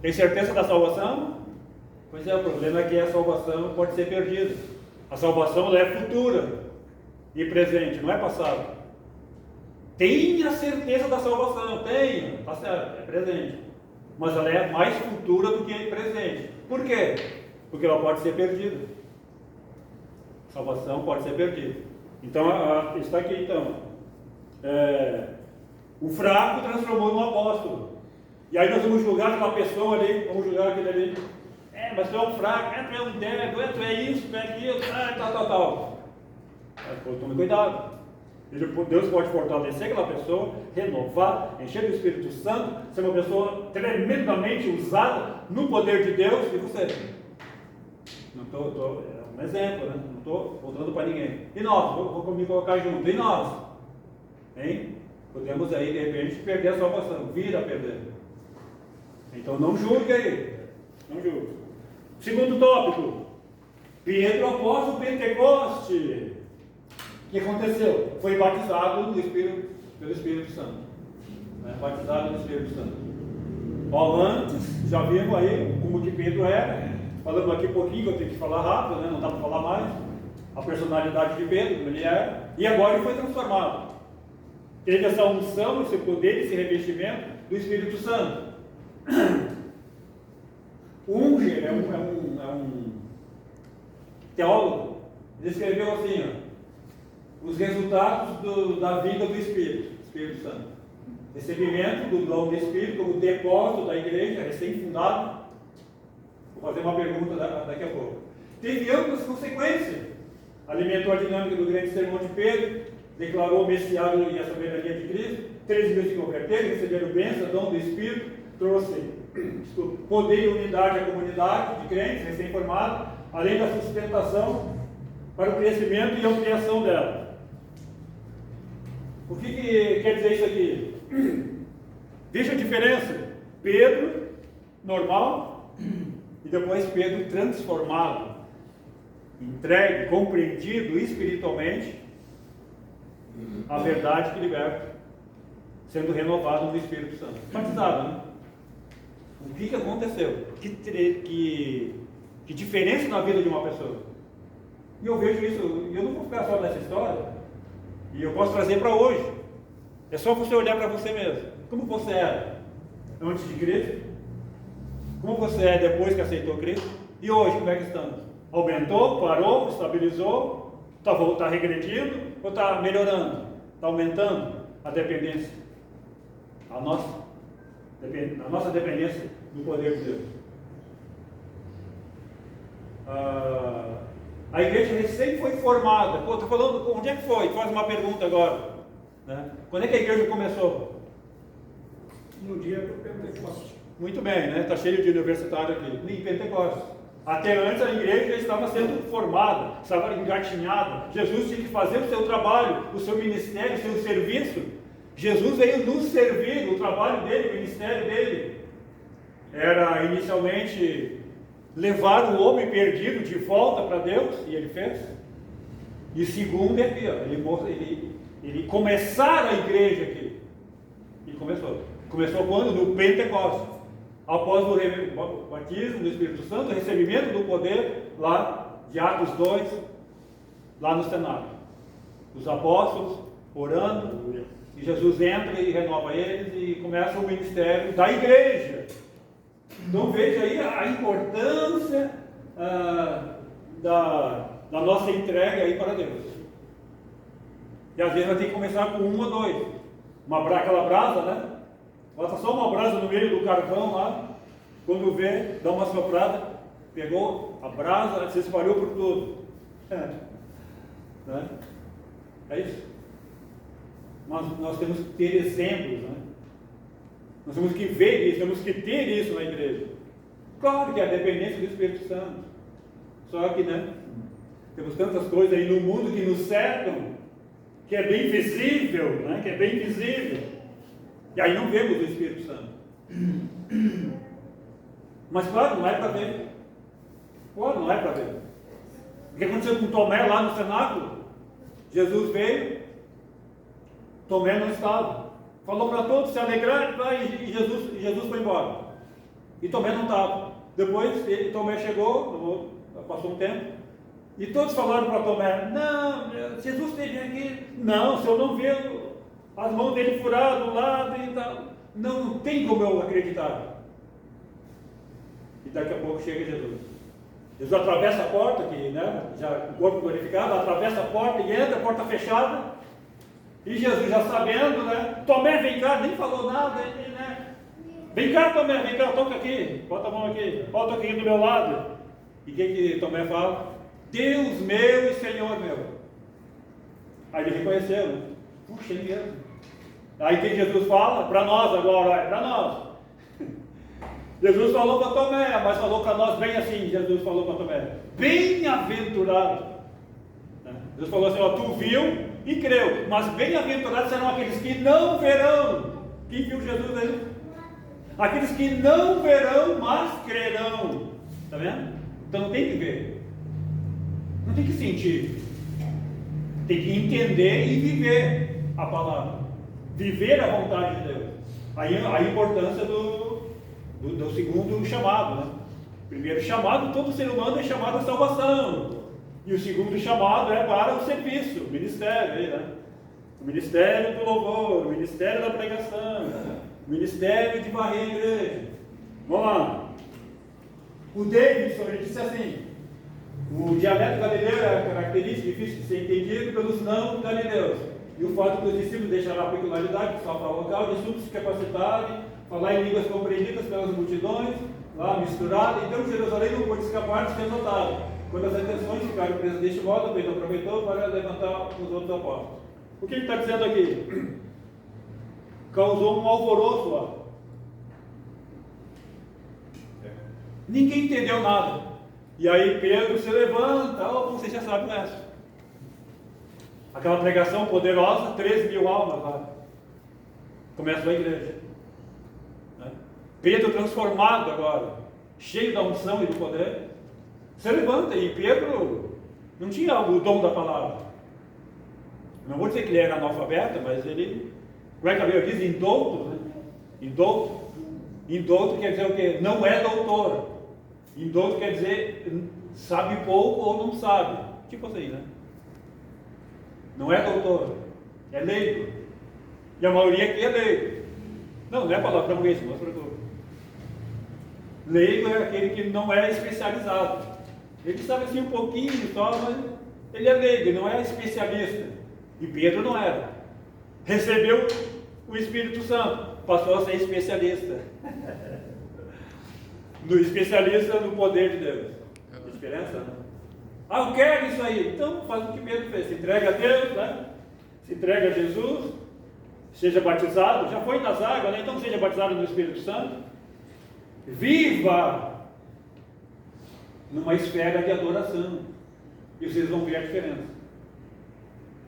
Tem certeza da salvação? Pois é, o problema é que a salvação pode ser perdida. A salvação ela é futura e presente, não é passado. Tenha certeza da salvação, tenha, está certo, é presente. Mas ela é mais futura do que presente. Por quê? Porque ela pode ser perdida. A salvação pode ser perdida. Então, está aqui então. O fraco transformou num apóstolo. E aí nós vamos julgar aquela pessoa ali, vamos julgar aquele ali. Mas tu é um fraco, tu é um débil, tu é isso, tu é aquilo, tal. Tome cuidado. Deus pode fortalecer aquela pessoa, renovar, encher do Espírito Santo, ser uma pessoa tremendamente usada no poder de Deus, e você. Não estou, é um exemplo, né? Não estou voltando para ninguém. E nós, vou me colocar junto, e nós? Hein? Podemos aí, de repente, perder a salvação, vir a perder. Então não julgue aí, não julgue. Segundo tópico, Pedro após o Pentecoste. O que aconteceu? Foi batizado pelo Espírito Santo. Batizado no Espírito Santo. Antes, já vimos aí como que Pedro era. Falamos aqui um pouquinho, eu tenho que falar rápido, né? Não dá para falar mais. A personalidade de Pedro, como ele era. E agora ele foi transformado. Teve essa unção, esse poder, esse revestimento do Espírito Santo. Unger é um teólogo. Ele escreveu assim, os resultados da vida do Espírito Santo. Recebimento do dom do Espírito como depósito da igreja recém-fundada. Vou fazer uma pergunta daqui a pouco. Teve amplas consequências. Alimentou a dinâmica do grande sermão de Pedro, declarou o messiado e a soberania de Cristo, 3 mil se converteram, receberam bênção, dom do Espírito, trouxe poder e unidade à comunidade de crentes recém-formados, além da sustentação para o crescimento e ampliação dela. O que quer dizer isso aqui? Veja a diferença. Pedro, normal, e depois Pedro transformado, entregue, compreendido espiritualmente a verdade que liberta, sendo renovado no Espírito Santo. Batizado, né? O que aconteceu? Que diferença na vida de uma pessoa. E eu vejo isso, e eu não vou ficar só nessa história, e eu posso trazer para hoje. É só você olhar para você mesmo. Como você era antes de Cristo? Como você é depois que aceitou Cristo? E hoje, como é que estamos? Aumentou, parou, estabilizou, está regredindo ou está melhorando? Está aumentando a dependência? A nossa dependência do poder de Deus. A igreja recém foi formada. Estou falando, onde é que foi? Faz uma pergunta agora. Né? Quando é que a igreja começou? No dia do Pentecostes. Muito bem, né? Está cheio de universitário aqui. Em Pentecostes. Até antes a igreja estava sendo formada, estava engatinhada. Jesus tinha que fazer o seu trabalho, o seu ministério, o seu serviço. Jesus veio nos servir, o trabalho dele, o ministério dele. Era inicialmente levar o homem perdido de volta para Deus, e ele fez. E segundo é aqui, ó, ele começar a igreja aqui. E começou. Começou quando? No Pentecostes. Após o batismo do Espírito Santo, o recebimento do poder lá de Atos 2, lá no cenáculo. Os apóstolos orando, e Jesus entra e renova eles e começa o ministério da igreja. Então veja aí a importância da nossa entrega aí para Deus. E às vezes vai ter que começar com 1 ou 2. Aquela brasa, né? Bota só uma brasa no meio do carvão lá, quando vê, dá uma soprada, pegou a brasa, se espalhou por tudo. Né? É isso. Mas nós temos que ter exemplos, né? Nós temos que ver isso, temos que ter isso na igreja. Claro que é a dependência do Espírito Santo. Só que, né? Temos tantas coisas aí no mundo que nos cercam, que é bem visível, né? Que é bem visível. E aí não vemos o Espírito Santo. Mas claro, não é para ver. Claro, não é para ver. O que aconteceu com Tomé lá no cenáculo? Jesus veio, Tomé não estava. Falou para todos se alegrarem e Jesus foi embora. E Tomé não estava. Depois Tomé chegou, passou um tempo, e todos falaram para Tomé: não, Jesus esteve aqui. Não, se eu não ver as mãos dele furadas do lado e tal, não tem como eu acreditar. E daqui a pouco chega Jesus. Jesus atravessa a porta, que, né, já o corpo glorificado, atravessa a porta e entra, a porta fechada. E Jesus já sabendo, né? Tomé, vem cá, nem falou nada, né? Vem cá, Tomé, vem cá, toca aqui, bota a mão aqui, toca aqui do meu lado. E o que Tomé fala? Deus meu e Senhor meu. Aí ele reconheceu, né? Puxa, ele mesmo. Aí o que Jesus fala? Para nós agora, é para nós. Jesus falou para Tomé, mas falou para nós bem assim. Jesus falou para Tomé: bem-aventurado. Jesus falou assim: ó, tu viu e creu, mas bem-aventurados serão aqueles que não verão. Quem viu Jesus aí? Aqueles que não verão, mas crerão. Está vendo? Então tem que ver, não tem que sentir, tem que entender e viver a palavra, viver a vontade de Deus. Aí a importância do segundo chamado, né? Primeiro chamado, todo ser humano é chamado à salvação. E o segundo chamado é para o serviço, o ministério, aí, né? O ministério do louvor, o ministério da pregação, o ministério de varrer a igreja. Vamos lá. O Davidson, ele disse assim: o dialeto galileu é característica difícil de ser entendido pelos não galileus. E o fato dos discípulos deixará a peculiaridade de sua fala local, de súbitos se capacitarem, falar em línguas compreendidas pelas multidões, lá misturada. Então Jerusalém não pôde escapar de ser notado. Quando as atenções ficaram presas deste modo, Pedro aproveitou para levantar os outros apóstolos. O que ele está dizendo aqui? Causou um alvoroço lá. Ninguém entendeu nada. E aí Pedro se levanta, você já sabe essa. Aquela pregação poderosa, 3.000 almas lá. Começa a igreja. Pedro transformado agora, cheio da unção e do poder. Você levanta, e Pedro não tinha o dom da palavra. Não vou dizer que ele era analfabeto, mas ele, como é que a Bíblia diz? Indouto, né? Indouto. Indouto quer dizer o quê? Não é doutor. Indouto quer dizer sabe pouco ou não sabe. Tipo assim, né? Não é doutor, é leigo. E a maioria aqui é leigo. Não é palavrão isso, mas para tudo. Leigo é aquele que não é especializado. Ele sabe assim um pouquinho só, mas ele é leigo, ele não é especialista. E Pedro não era. Recebeu o Espírito Santo, passou a ser especialista. No especialista no poder de Deus. Diferença, né? Ah, eu quero isso aí. Então faz o que Pedro fez. Se entrega a Deus, né? Se entrega a Jesus. Seja batizado. Já foi nas águas, né? Então seja batizado no Espírito Santo. Viva numa esfera de adoração. E vocês vão ver a diferença.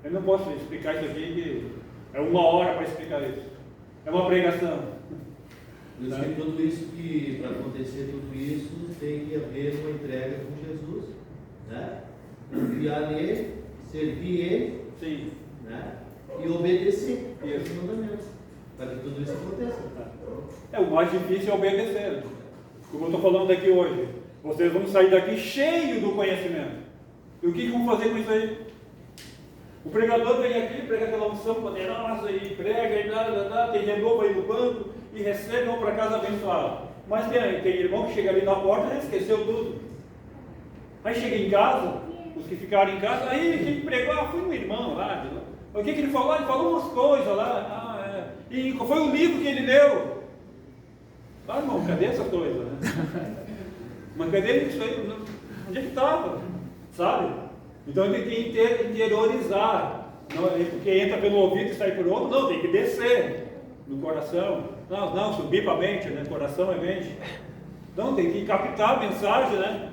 Eu não posso explicar isso aqui, que é 1 hora para explicar isso. É uma pregação. Por isso que tudo isso, que para acontecer tudo isso, tem que haver uma entrega com Jesus, né? Confiar nele, servir ele, Sim. né? E obedecer Isso. os mandamentos, para que tudo isso aconteça. O mais difícil é obedecer. Como eu estou falando aqui hoje, vocês vão sair daqui cheio do conhecimento. E o que vão fazer com isso aí? O pregador vem aqui, prega aquela unção poderosa e prega e tem de novo aí no banco e recebe, vão para casa abençoado. Mas tem irmão que chega ali na porta e esqueceu tudo. Aí chega em casa, os que ficaram em casa, aí quem pregou, fui um irmão lá. O que ele falou? Ele falou umas coisas lá. E foi o livro que ele leu. Ah, irmão, cadê essa coisa? Né? Mas cadê isso aí? Onde é que estava? Sabe? Então ele tem que interiorizar. Não, porque entra pelo ouvido e sai por outro. Não, tem que descer no coração. Não, subir para a mente, né? Coração é mente. Não, tem que captar a mensagem, né?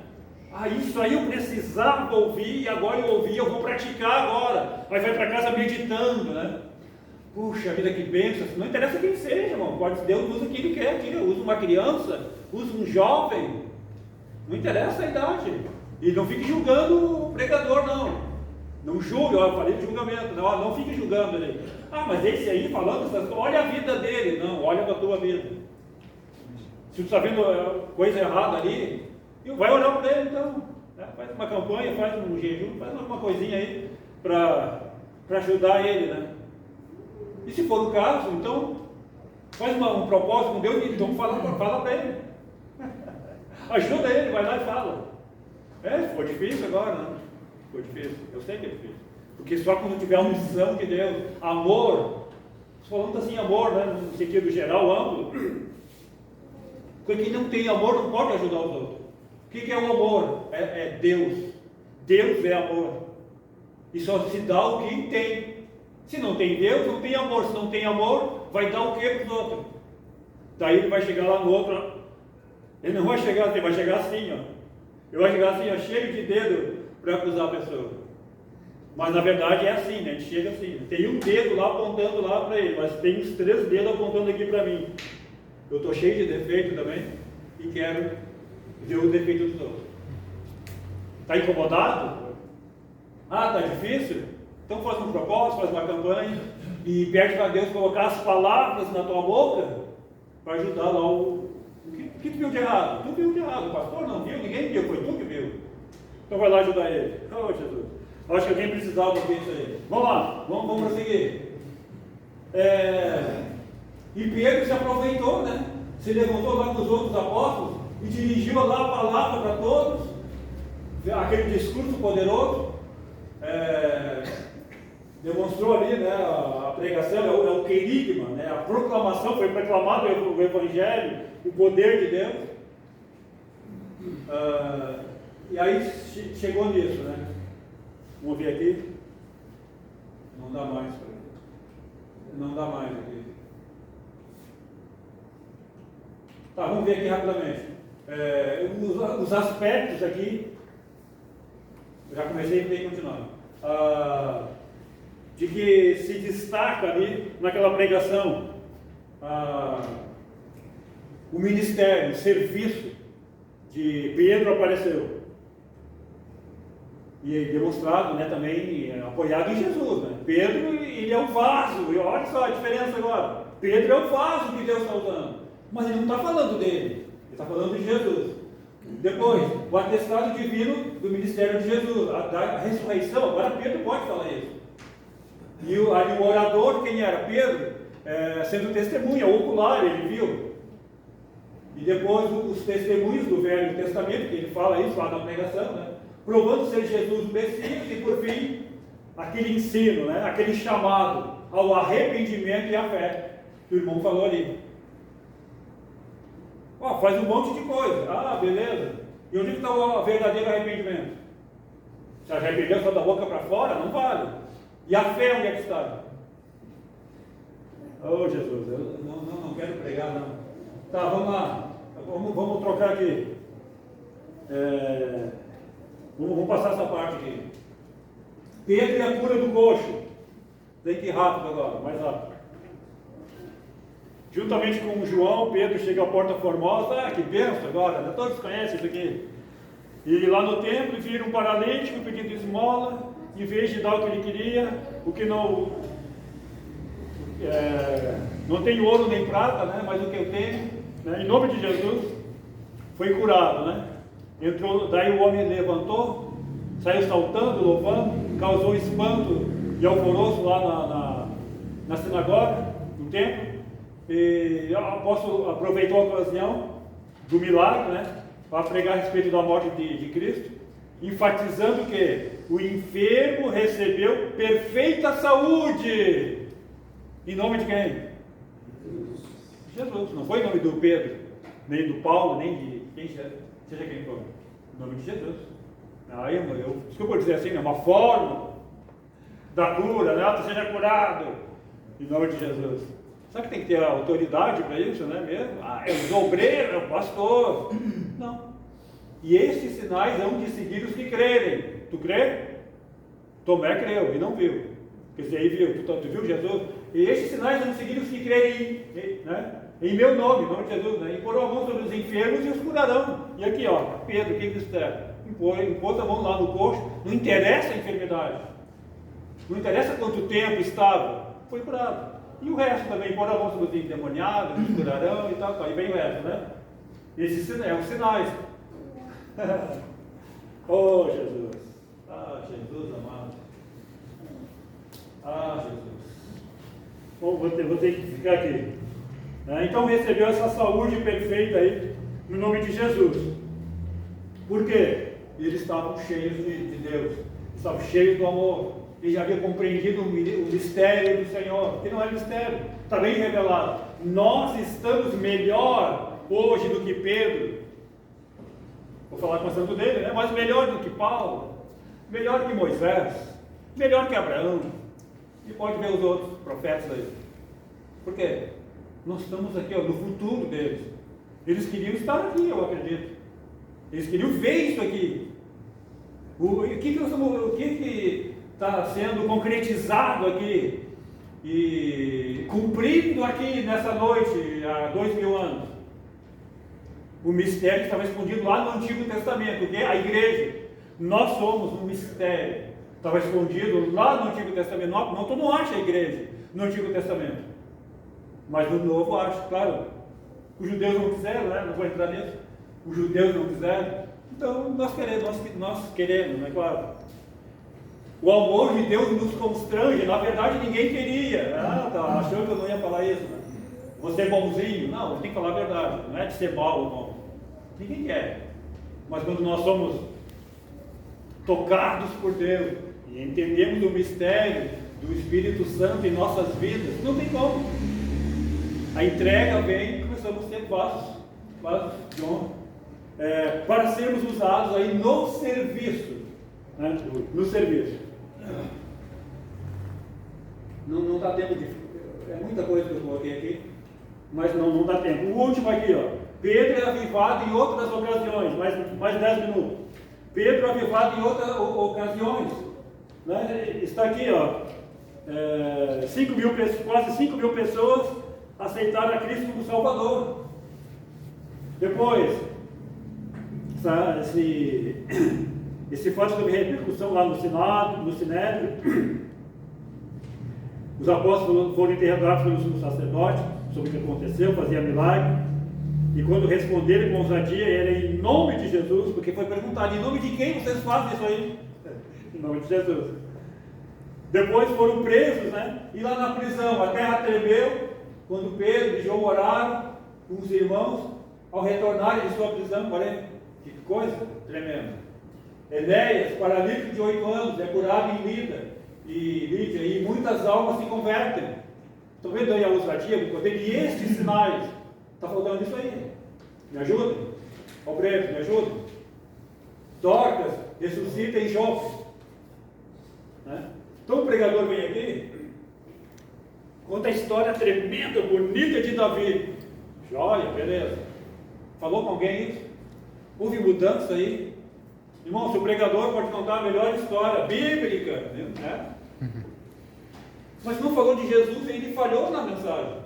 Ah, isso aí eu precisava ouvir, e agora eu ouvi, eu vou praticar agora. Aí vai para casa meditando, né? Puxa vida, que bênção. Não interessa quem seja, irmão. Deus usa quem Ele quer aqui. Usa uma criança, usa um jovem. Não interessa a idade. E não fique julgando o pregador, não. Não julgue, eu falei de julgamento. Não fique julgando ele. Ah, mas esse aí falando essas coisas, olha a vida dele. Não, olha a tua vida. Se tu está vendo coisa errada ali, vai orar por ele, então. Faz uma campanha, faz um jejum, faz alguma coisinha aí para ajudar ele, né? E se for o caso, então, faz um propósito com Deus, então fala para ele. Ajuda ele, vai lá e fala. Ficou difícil agora, né? Ficou difícil, eu sei que é difícil. Porque só quando tiver a unção de Deus, amor, falando assim, amor, né? No sentido geral, amplo, porque quem não tem amor não pode ajudar os outros. O que é o amor? É Deus. Deus é amor. E só se dá o que tem. Se não tem Deus, não tem amor. Se não tem amor, vai dar o que para os outros? Daí ele vai chegar lá no outro. Ele não vai chegar assim, vai chegar assim, ó. Ele vai chegar assim, ó, cheio de dedo para acusar a pessoa. Mas na verdade é assim, né? A gente chega assim. Tem um dedo lá apontando lá para ele, mas tem uns 3 dedos apontando aqui para mim. Eu estou cheio de defeito também e quero ver o defeito dos outros. Está incomodado? Ah, está difícil? Então faz um propósito, faz uma campanha e pede para Deus colocar as palavras na tua boca para ajudar lá o que tu viu de errado? Tu viu de errado, o pastor não viu, ninguém viu, foi tu que viu. Então vai lá ajudar ele. Oh, Jesus, acho que alguém precisava ouvir isso aí. Vamos lá, vamos prosseguir. E Pedro se aproveitou, né? Se levantou lá com os outros apóstolos e dirigiu lá a palavra para todos, aquele discurso poderoso. Demonstrou ali, né, a pregação, é o querigma, né, a proclamação, foi proclamado o Evangelho, o poder de Deus. E aí chegou nisso, né? Vamos ver aqui. Não dá mais. Não dá mais aqui. Tá, vamos ver aqui rapidamente. Os aspectos aqui. Eu já comecei e tenho continuado. De que se destaca ali naquela pregação o ministério, o serviço de Pedro apareceu. E demonstrado, né, também apoiado em Jesus, né? Pedro, ele é o vaso, e olha só a diferença agora. Pedro é o vaso que Deus está usando, mas ele não está falando dele, ele está falando de Jesus. Depois, o atestado divino do ministério de Jesus, a ressurreição, agora Pedro pode falar isso. E o orador, quem era? Pedro, sendo testemunha ocular, ele viu. E depois os testemunhos do Velho Testamento, que ele fala isso lá na pregação, né? Provando ser Jesus o Messias, e por fim, aquele ensino, né? Aquele chamado ao arrependimento e à fé, que o irmão falou ali. Ó, faz um monte de coisa. Ah, beleza. E onde está o verdadeiro arrependimento? Se arrependeu só da boca para fora, não vale. E a fé onde é que está? Oh, Jesus, eu não quero pregar, não. Tá, vamos lá. Vamos trocar aqui. Vamos passar essa parte aqui. Pedro e a cura do coxo. Tem que ir rápido agora, mais rápido. Juntamente com João, Pedro chega à Porta Formosa. Ah, que benção agora, né? Todos conhecem isso aqui. E lá no templo vira um paralítico pedindo esmola. Em vez de dar o que ele queria, o que não tem ouro nem prata, né? Mas o que eu tenho, né? Em nome de Jesus, foi curado, né? Entrou, daí o homem levantou, saiu saltando, louvando, causou espanto e alvoroço lá na sinagoga, no templo. E o apóstolo aproveitou a ocasião do milagre, né? Para pregar a respeito da morte de Cristo, enfatizando que o enfermo recebeu perfeita saúde. Em nome de quem? Jesus. Não foi em nome do Pedro, nem do Paulo, nem de quem seja quem for. Em nome de Jesus. Desculpa dizer assim, é uma forma da cura, né? Seja curado. Em nome de Jesus. Sabe que tem que ter autoridade para isso, né? Mesmo? É o obreiro, é o pastor. Não. E esses sinais hão de seguir os que crerem. Tu crê? Tomé creu e não viu. Quer dizer, aí viu, tu viu Jesus? E esses sinais vão seguir os que crerem, né? Em meu nome, em nome de Jesus, né? E porão a mão sobre os enfermos e os curarão. E aqui, ó, Pedro, quem disser, impôs a mão lá no coxo, não interessa a enfermidade, não interessa quanto tempo estava, foi curado. E o resto também, porão a mão sobre os endemoniados, os curarão e tal, aí vem o resto, né? Esses são os sinais. Oh, Jesus. Ah, Jesus amado. Ah, Jesus. Bom, vou ter que ficar aqui. Então recebeu essa saúde perfeita aí, no nome de Jesus. Por quê? Eles estavam cheios de Deus, estavam cheios do amor. Eles já haviam compreendido o mistério do Senhor, que não é mistério, está bem revelado. Nós estamos melhor hoje do que Pedro. Vou falar com o santo dele, né? Mas melhor do que Paulo, melhor que Moisés, melhor que Abraão. E pode ver os outros profetas aí. Por quê? Nós estamos aqui, ó, no futuro deles. Eles queriam estar aqui, eu acredito. Eles queriam ver isso aqui. O que está sendo concretizado aqui e cumprido aqui nessa noite, há 2000 anos? O mistério estava escondido lá no Antigo Testamento, que é a igreja. Nós somos um mistério. Estava escondido lá no Antigo Testamento. Não, tu não acha a igreja no Antigo Testamento. Mas no Novo acha, claro. Os judeus não quiseram, né? Não vou entrar nisso. Os judeus não quiseram. Então nós queremos, não é claro. O amor de Deus nos constrange. Na verdade ninguém queria. Tá achando que eu não ia falar isso, né? Você é bonzinho. Não, você tem que falar a verdade. Não é de ser mau ou não. Ninguém quer. Mas quando nós somos tocados por Deus e entendemos o mistério do Espírito Santo em nossas vidas, não tem como. A entrega vem e começamos a ter vasos de honra, para sermos usados aí no serviço, né? No serviço. Não dá tempo de... É muita coisa que eu coloquei aqui, mas não dá tempo. O último aqui, ó. Pedro é avivado em outras ocasiões, mais 10 minutos. Pedro é avivado em outras ocasiões, né? Está aqui, ó, quase 5 mil pessoas aceitaram a Cristo como Salvador. Depois, esse fato teve repercussão lá no Senado, no Sinédrio. Os apóstolos foram interrogados pelo sumo sacerdote sobre o que aconteceu, fazia milagre. E quando responderam com ousadia, era em nome de Jesus, porque foi perguntado, em nome de quem vocês fazem isso aí? Em nome de Jesus. Depois foram presos, né? E lá na prisão, a terra tremeu, quando Pedro e João oraram com os irmãos, ao retornarem de sua prisão. Olha que coisa tremenda. Enéas, paralítico de 8 anos, é curado em Lídia, e muitas almas se convertem. Estão vendo aí a ousadia do poder? E estes sinais, está faltando isso aí. Me ajudem? Obreiros, me ajudem? Dorcas ressuscita em Jope. Né? Então o pregador vem aqui, conta a história tremenda, bonita de Davi. Joia, beleza. Falou com alguém isso? Houve mudança aí? Irmão, se o pregador pode contar a melhor história bíblica, né? Mas não falou de Jesus e ele falhou na mensagem.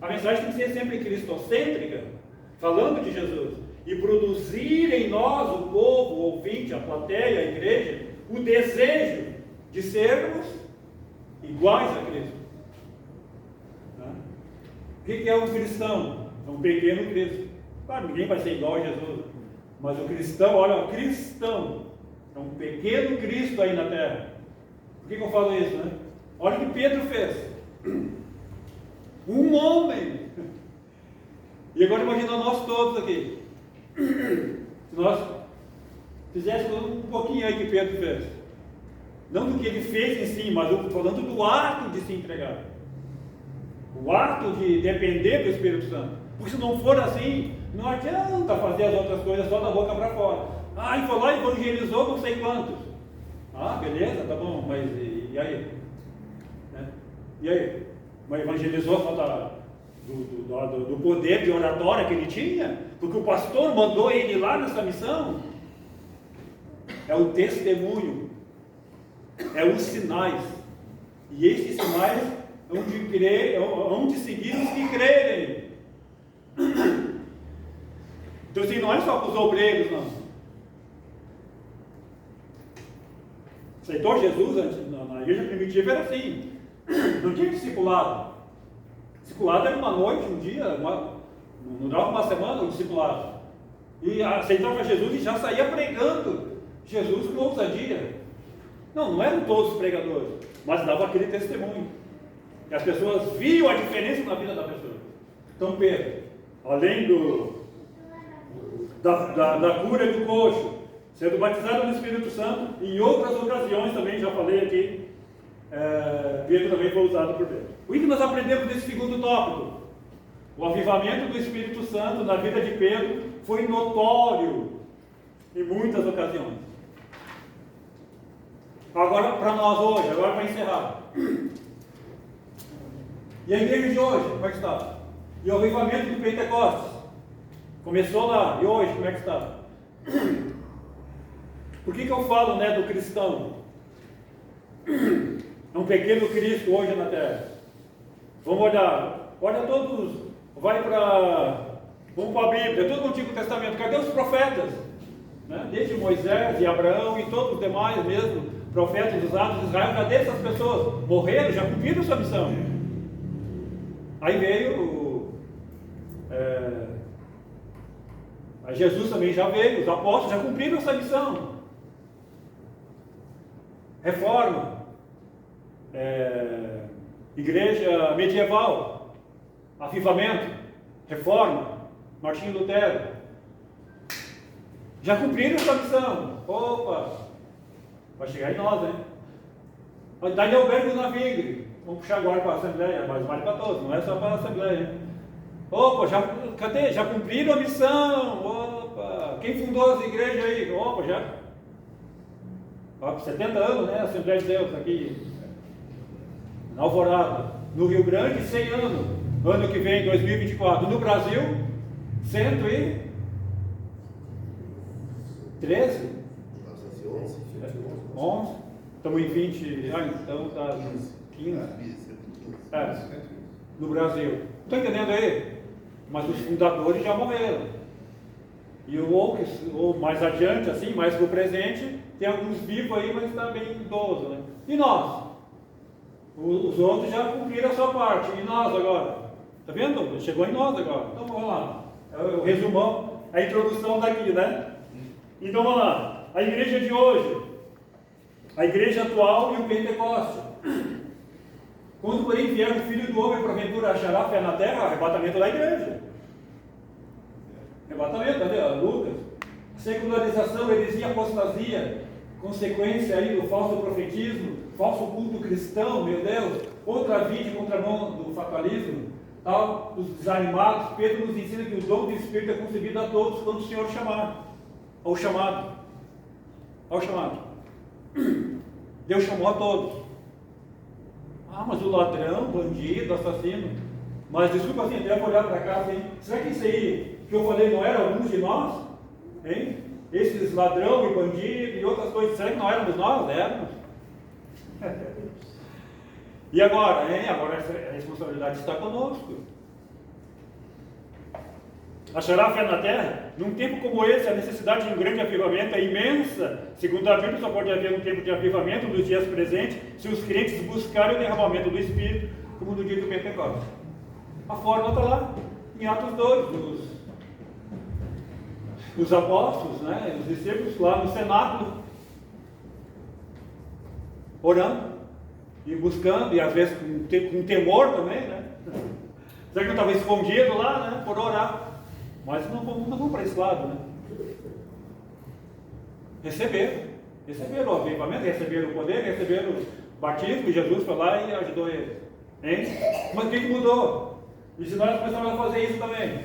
A mensagem tem que ser sempre cristocêntrica, falando de Jesus. E produzir em nós, o povo, o ouvinte, a plateia, a igreja, o desejo de sermos iguais a Cristo. Tá? O que é um cristão? É um pequeno Cristo. Claro, ninguém vai ser igual a Jesus. Mas o cristão, olha, o cristão é um pequeno Cristo aí na terra. Por que eu falo isso, né? Olha o que Pedro fez. Um homem. E agora imagina nós todos aqui. Se nós fizéssemos um pouquinho aí que Pedro fez. Não do que ele fez em si, mas falando do ato de se entregar. O ato de depender do Espírito Santo. Porque se não for assim, não adianta fazer as outras coisas só da boca para fora. Ah, e foi lá e evangelizou não sei quantos. Ah, beleza, tá bom, mas e aí? Né? E aí? Mas evangelizou só do poder de oratória que ele tinha? Porque o pastor mandou ele lá nessa missão? É o testemunho, é os sinais. E esses sinais hão de seguir os que crerem. Então assim, não é só para os obreiros, não. Aceitou Jesus antes, na igreja primitiva era assim. Não tinha discipulado. Discipulado era uma noite, um dia, não dava uma semana o discipulado. E aceitava Jesus e já saía pregando Jesus com ousadia. Não eram todos os pregadores, mas dava aquele testemunho. E as pessoas viam a diferença na vida da pessoa. Então Pedro, além da cura do coxo, sendo batizado no Espírito Santo, em outras ocasiões também, já falei aqui, Pedro também foi usado por Deus. O que nós aprendemos nesse segundo tópico? O avivamento do Espírito Santo na vida de Pedro foi notório em muitas ocasiões. Agora para nós hoje, agora para encerrar. E a igreja de hoje, como é que está? E o avivamento do Pentecostes? Começou lá, e hoje, como é que está? Por que eu falo, do cristão? É um pequeno Cristo hoje na terra. Vamos olhar, olha todos, vamos para a Bíblia, todo o Antigo Testamento, cadê os profetas? Né? Desde Moisés e Abraão e todos os demais mesmo, profetas usados de Israel, cadê essas pessoas? Morreram, já cumpriram sua missão. Aí veio Jesus também já veio, os apóstolos já cumpriram essa missão. Reforma, igreja medieval, avivamento, reforma, Martinho Lutero, já cumpriram essa missão. Opa, vai chegar em nós, né? Daniel Bergo na Vigre, vamos puxar agora para a Assembleia, mas vale para todos, não é só para a Assembleia. Opa, cadê? Já cumpriram a missão. Opa, quem fundou as igrejas aí? Opa, já. 70 anos, né? Assembleia de Deus aqui na Alvorada. No Rio Grande, 100 anos. Ano que vem, 2024. No Brasil, 113. 11. Estamos em 20 anos, então está 15. No Brasil. Estão entendendo aí? Mas os fundadores já morreram. E ou mais adiante, assim, mais para o presente, tem alguns vivos aí, mas está bem idoso, né? E nós? Os outros já cumpriram a sua parte. E nós agora? Está vendo? Chegou em nós agora. Então vamos lá. É o resumão, a introdução daqui, né? Então vamos lá. A igreja de hoje, a igreja atual e o Pentecoste. Quando, porém, vier o Filho do Homem, porventura achará fé na terra, arrebatamento da igreja. lá também, cadê? Lucas. Secularização, heresia, apostasia, consequência aí do falso profetismo, falso culto cristão, meu Deus, outra via de contramão do fatalismo, tal, dos desanimados. Pedro nos ensina que o dom do Espírito é concedido a todos quando o Senhor chamar, ao chamado. Deus chamou a todos. Ah, mas o ladrão, bandido, assassino. Mas desculpa assim, até olhar para cá assim, será que isso aí que eu falei não era alguns de nós? Hein? Esses ladrão e bandido e outras coisas, será que não éramos nós? Éramos. E agora, hein? Agora a responsabilidade está conosco. Achará fé na terra? Num tempo como esse, a necessidade de um grande avivamento é imensa. Segundo a Bíblia, só pode haver um tempo de avivamento nos dias presentes se os crentes buscarem o derramamento do Espírito, como no dia do Pentecostes. A fórmula está lá, em Atos 2, os apóstolos, né, os discípulos lá no cenáculo, orando e buscando, e às vezes com temor também, né? Será que não estava escondido lá, né? Por orar. Mas não vamos para esse lado, né? Receberam o avivamento, receberam o poder, receberam o batismo, e Jesus foi lá e ajudou eles. Hein? Mas o que mudou? E se nós começarmos a fazer isso também?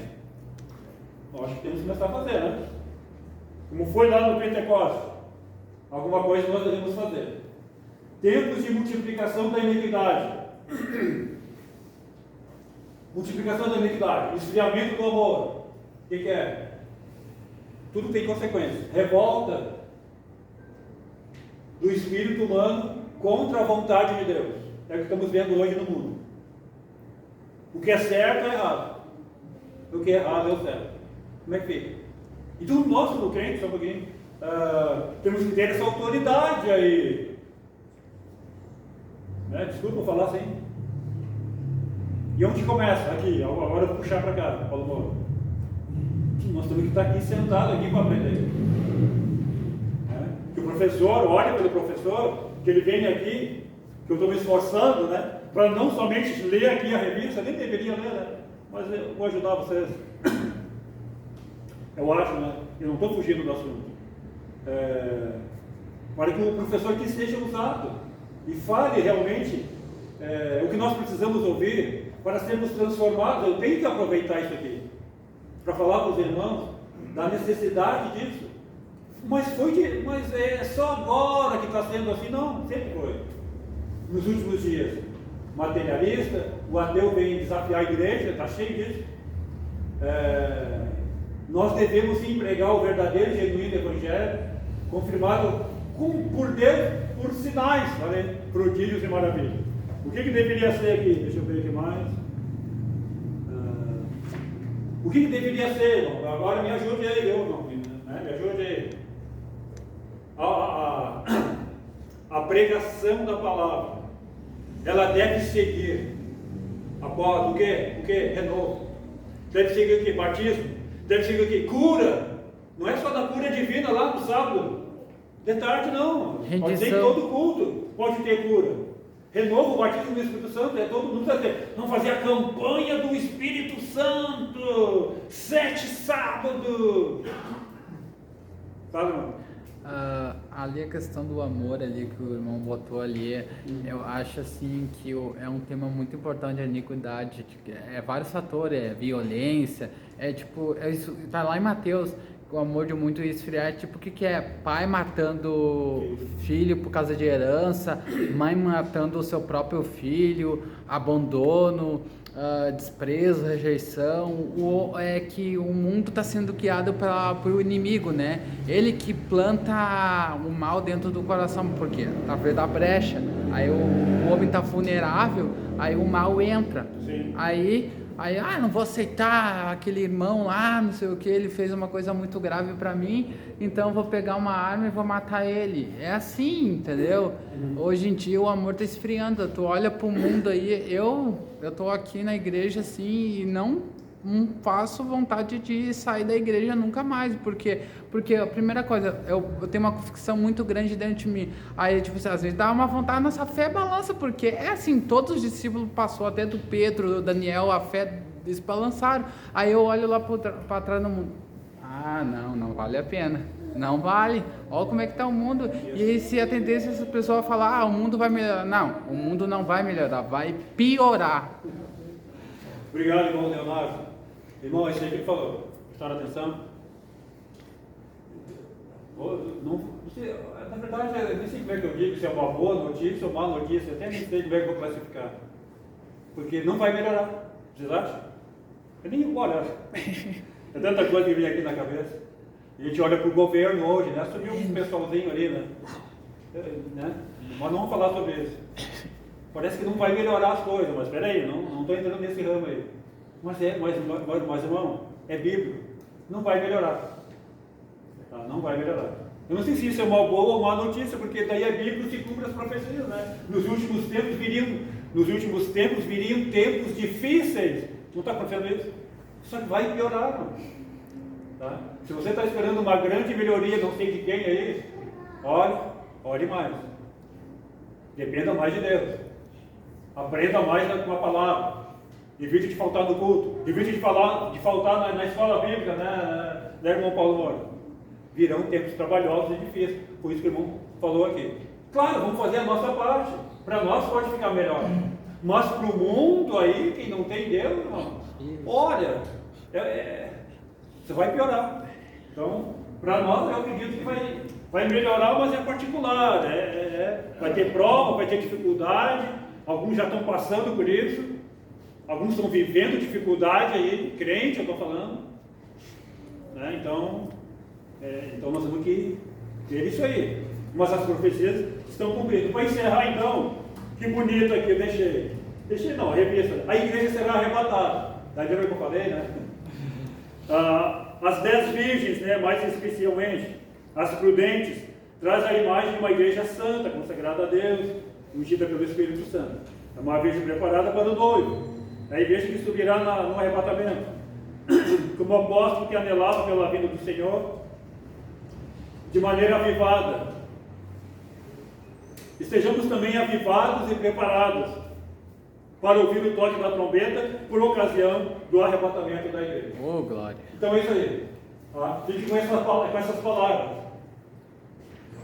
Eu acho que temos que começar a fazer, né? Como foi lá no Pentecostes, alguma coisa nós devemos fazer. Tempos de multiplicação da iniquidade. Multiplicação da iniquidade, esfriamento do amor. O que é? Tudo tem consequência. Revolta do espírito humano contra a vontade de Deus. É o que estamos vendo hoje no mundo. O que é certo é errado. O que é errado é o certo. Como é que fica? Então nós, como crentes, só um pouquinho, temos que ter essa autoridade aí. Né? Desculpa falar assim. E onde começa? Aqui, agora eu vou puxar para cá, Paulo Moura. Nós temos que estar aqui sentados aqui para aprender. Que o professor, olhe pelo professor, que ele venha aqui, que eu estou me esforçando, né? Para não somente ler aqui a revista, nem deveria ler, né? Mas eu vou ajudar vocês. Eu acho, né? Eu não estou fugindo do assunto. Para que o professor aqui seja usado e fale realmente o que nós precisamos ouvir para sermos transformados. Eu tenho que aproveitar isso aqui para falar para os irmãos da necessidade disso. Mas é só agora que está sendo assim? Não, sempre foi. Nos últimos dias, materialista, o ateu vem desafiar a igreja, está cheio disso. Nós devemos sim pregar o verdadeiro e genuíno evangelho, confirmado por Deus, por sinais, prodígios e maravilhas. O que deveria ser aqui? Deixa eu ver aqui mais. O que deveria ser, irmão? Agora me ajude aí, irmão, né? Me ajude aí. A pregação da palavra, ela deve seguir após o quê? Renovo. Deve seguir o quê? Batismo. Deve seguir o quê? Cura. Não é só da cura divina lá no sábado. De tarde não. Pode ter em todo culto. Pode ter cura. Renovo, o batismo do Espírito Santo, todo mundo vai ter. Vamos fazer a campanha do Espírito Santo, 7 sábados. Sabe, irmão? Ali a questão do amor ali que o irmão botou ali, eu acho assim que é um tema muito importante, a iniquidade, vários fatores, violência, isso tá lá em Mateus, o amor de muito esfriar, o que é? Pai matando filho por causa de herança, mãe matando o seu próprio filho, abandono, desprezo, rejeição, é que o mundo está sendo guiado pelo inimigo, né? Ele que planta o mal dentro do coração, porque através da brecha, aí o homem está vulnerável, aí o mal entra. Sim. Aí, não vou aceitar aquele irmão lá, não sei o que, ele fez uma coisa muito grave para mim, então vou pegar uma arma e vou matar ele. É assim, entendeu? Hoje em dia o amor tá esfriando, tu olha pro mundo aí, eu tô aqui na igreja assim e não faço vontade de sair da igreja nunca mais, porque a primeira coisa, eu tenho uma convicção muito grande dentro de mim, aí às vezes dá uma vontade, nossa fé balança, porque é assim, todos os discípulos passou, até do Pedro, do Daniel, a fé desbalançaram, aí eu olho lá para trás no mundo, Ah, não vale a pena. Não vale. Olha como é que está o mundo. E se a tendência é essa pessoa falar, o mundo vai melhorar. Não, o mundo não vai melhorar, vai piorar. Obrigado, irmão Leonardo. Irmão, é isso aí que ele falou. Prestaram atenção? Na verdade, eu nem sei como é que eu digo, se é uma boa notícia ou má notícia, até nem sei como é que eu vou classificar. Porque não vai melhorar. Vocês acham? Eu nem olho. É tanta coisa que vem aqui na cabeça. A gente olha para o governo hoje, né? Subiu um pessoalzinho ali, né? Mas não vamos falar sobre isso. Parece que não vai melhorar as coisas, mas espera aí, não estou entrando nesse ramo aí. Mas irmão, é bíblico. Não vai melhorar. Tá? Não vai melhorar. Eu não sei se isso é uma boa ou má notícia, porque daí é bíblico se cumpre as profecias, né? Nos últimos tempos viriam tempos difíceis. Não está acontecendo isso? Só que vai piorar, não. Tá? Se você está esperando uma grande melhoria, não sei de quem aí, ore mais. Dependa mais de Deus. Aprenda mais com a palavra. Evite de faltar no culto. Evite de faltar na escola bíblica, né, irmão Paulo Moura? Virão tempos trabalhosos e difíceis. Por isso que o irmão falou aqui. Claro, vamos fazer a nossa parte. Para nós pode ficar melhor. Mas para o mundo aí, quem não tem Deus, irmão, olha, você vai piorar. Então, para nós, eu acredito que vai melhorar, mas é particular. Vai ter prova, vai ter dificuldade. Alguns já estão passando por isso. Alguns estão vivendo dificuldade aí, crente, eu estou falando. Né? Então nós temos que ter isso aí. Mas as profecias estão cumpridas. Para encerrar, então, que bonito aqui, eu deixei não, a revista. A igreja será arrebatada. Lembra que eu falei, né? As 10 virgens, né, mais especialmente, as prudentes, traz a imagem de uma igreja santa, consagrada a Deus, ungida pelo Espírito Santo. É uma virgem preparada para o noivo. É a igreja que subirá no arrebatamento. Como apóstolo que anelava pela vinda do Senhor, de maneira avivada. Estejamos também avivados e preparados para ouvir o toque da trombeta por ocasião do arrebatamento da igreja. Oh, glória. Então é isso aí. Tá? Fique com essas palavras.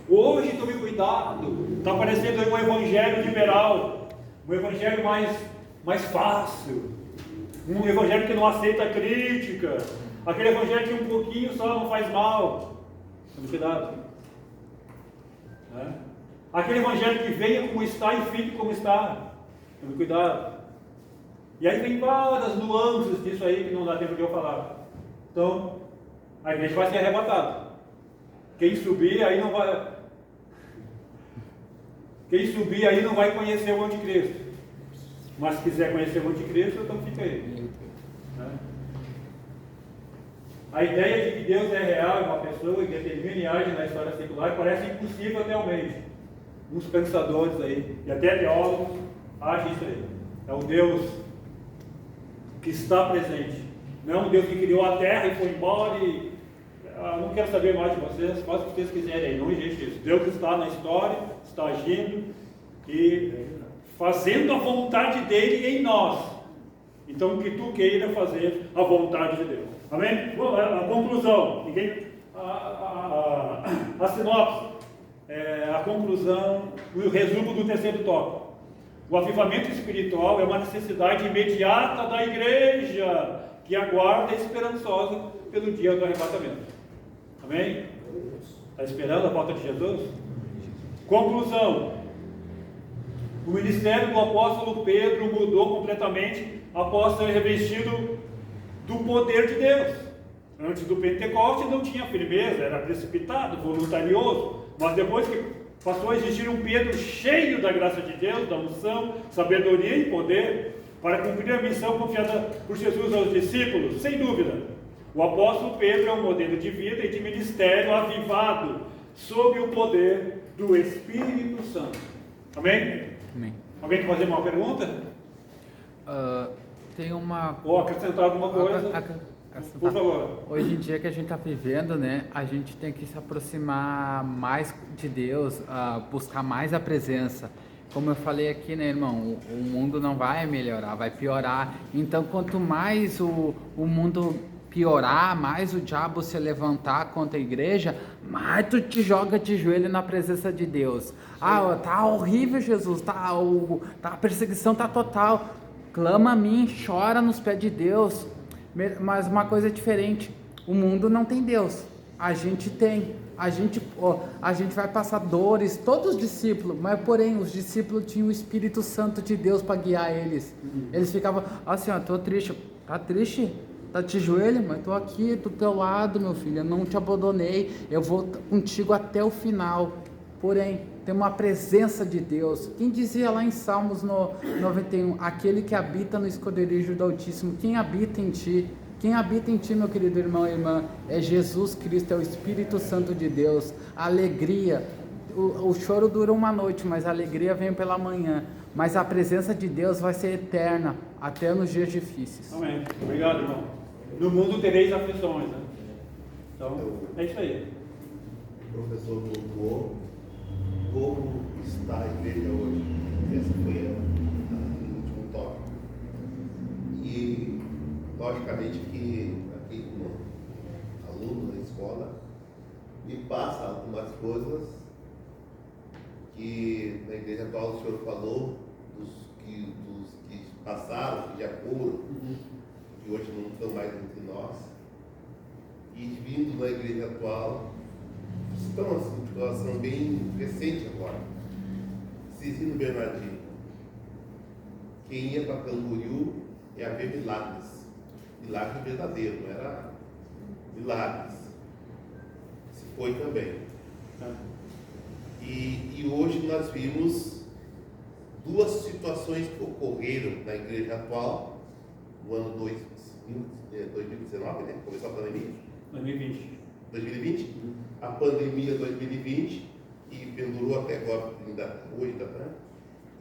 Hoje tome cuidado. Está parecendo aí um evangelho liberal, um evangelho mais fácil, um evangelho que não aceita crítica, aquele evangelho que um pouquinho só não faz mal. Tome cuidado. Aquele evangelho que venha como está e fique como está. Tome cuidado. E aí tem várias nuances disso aí que não dá tempo de eu falar. Então, a igreja vai ser arrebatada. Quem subir aí não vai conhecer o anticristo. Mas se quiser conhecer o anticristo, então fica aí. A ideia de que Deus é real, é uma pessoa e determina e age na história secular parece impossível até o meio. Uns pensadores aí, e até teólogos, agem isso aí. É um Deus que está presente. Não é um Deus que criou a terra e foi embora e não quero saber mais de vocês, faz o que vocês quiserem aí, não existe isso. Deus está na história, está agindo e fazendo a vontade dele em nós. Então, que tu queira fazer a vontade de Deus. Amém? Bom, a conclusão, a sinopse, a conclusão, o resumo do terceiro tópico. O avivamento espiritual é uma necessidade imediata da igreja, que aguarda esperançosa pelo dia do arrebatamento. Amém? Está esperando a volta de Jesus? Conclusão. O ministério do apóstolo Pedro mudou completamente após ser revestido do poder de Deus. Antes do Pentecoste não tinha firmeza, era precipitado, voluntarioso, mas depois que passou a existir um Pedro cheio da graça de Deus, da unção, sabedoria e poder, para cumprir a missão confiada por Jesus aos discípulos, sem dúvida. O apóstolo Pedro é um modelo de vida e de ministério avivado, sob o poder do Espírito Santo. Amém? Amém. Alguém quer fazer uma pergunta? Tem uma... Ou acrescentar alguma coisa? Por favor. Hoje em dia que a gente está vivendo, né, a gente tem que se aproximar mais de Deus, buscar mais a presença. Como eu falei aqui, né, irmão, o mundo não vai melhorar, vai piorar. Então, quanto mais o mundo piorar, mais o diabo se levantar contra a igreja, mais tu te joga de joelho na presença de Deus. Ah, tá horrível, Jesus, a perseguição tá total. Clama a mim, chora nos pés de Deus. Mas uma coisa é diferente, o mundo não tem Deus, a gente tem. A gente vai passar dores, todos os discípulos, mas porém os discípulos tinham o Espírito Santo de Deus para guiar eles. Eles ficavam assim, ó, tô triste, tá triste? Tá de joelho? Mas tô aqui do teu lado, meu filho, eu não te abandonei, eu vou contigo até o final. Porém, tem uma presença de Deus. Quem dizia lá em Salmos 91, aquele que habita no esconderijo do Altíssimo, quem habita em ti? Quem habita em ti, meu querido irmão e irmã, é Jesus Cristo, é o Espírito Santo de Deus. A alegria, o choro dura uma noite, mas a alegria vem pela manhã. Mas a presença de Deus vai ser eterna, até nos dias difíceis. Amém. Obrigado, irmão. No mundo tereis aflições, né? Então, é isso aí. O professor colocou como está a igreja hoje. Essa foi o último tópico. E logicamente que aqui como aluno da escola me passa algumas coisas que na igreja atual o senhor falou dos que passaram, que já foram, que hoje não estão mais entre nós, e vindo na igreja atual estão assim, em situação bem recente agora. Cisino Bernardino, quem ia para Camboriú ia ver milagres. Milagre verdadeiro, não era milagres. Se foi também. E hoje nós vimos duas situações que ocorreram na igreja atual no ano 2019, né? Começou a pandemia? 2020? A pandemia 2020, que pendurou até agora, hoje, né?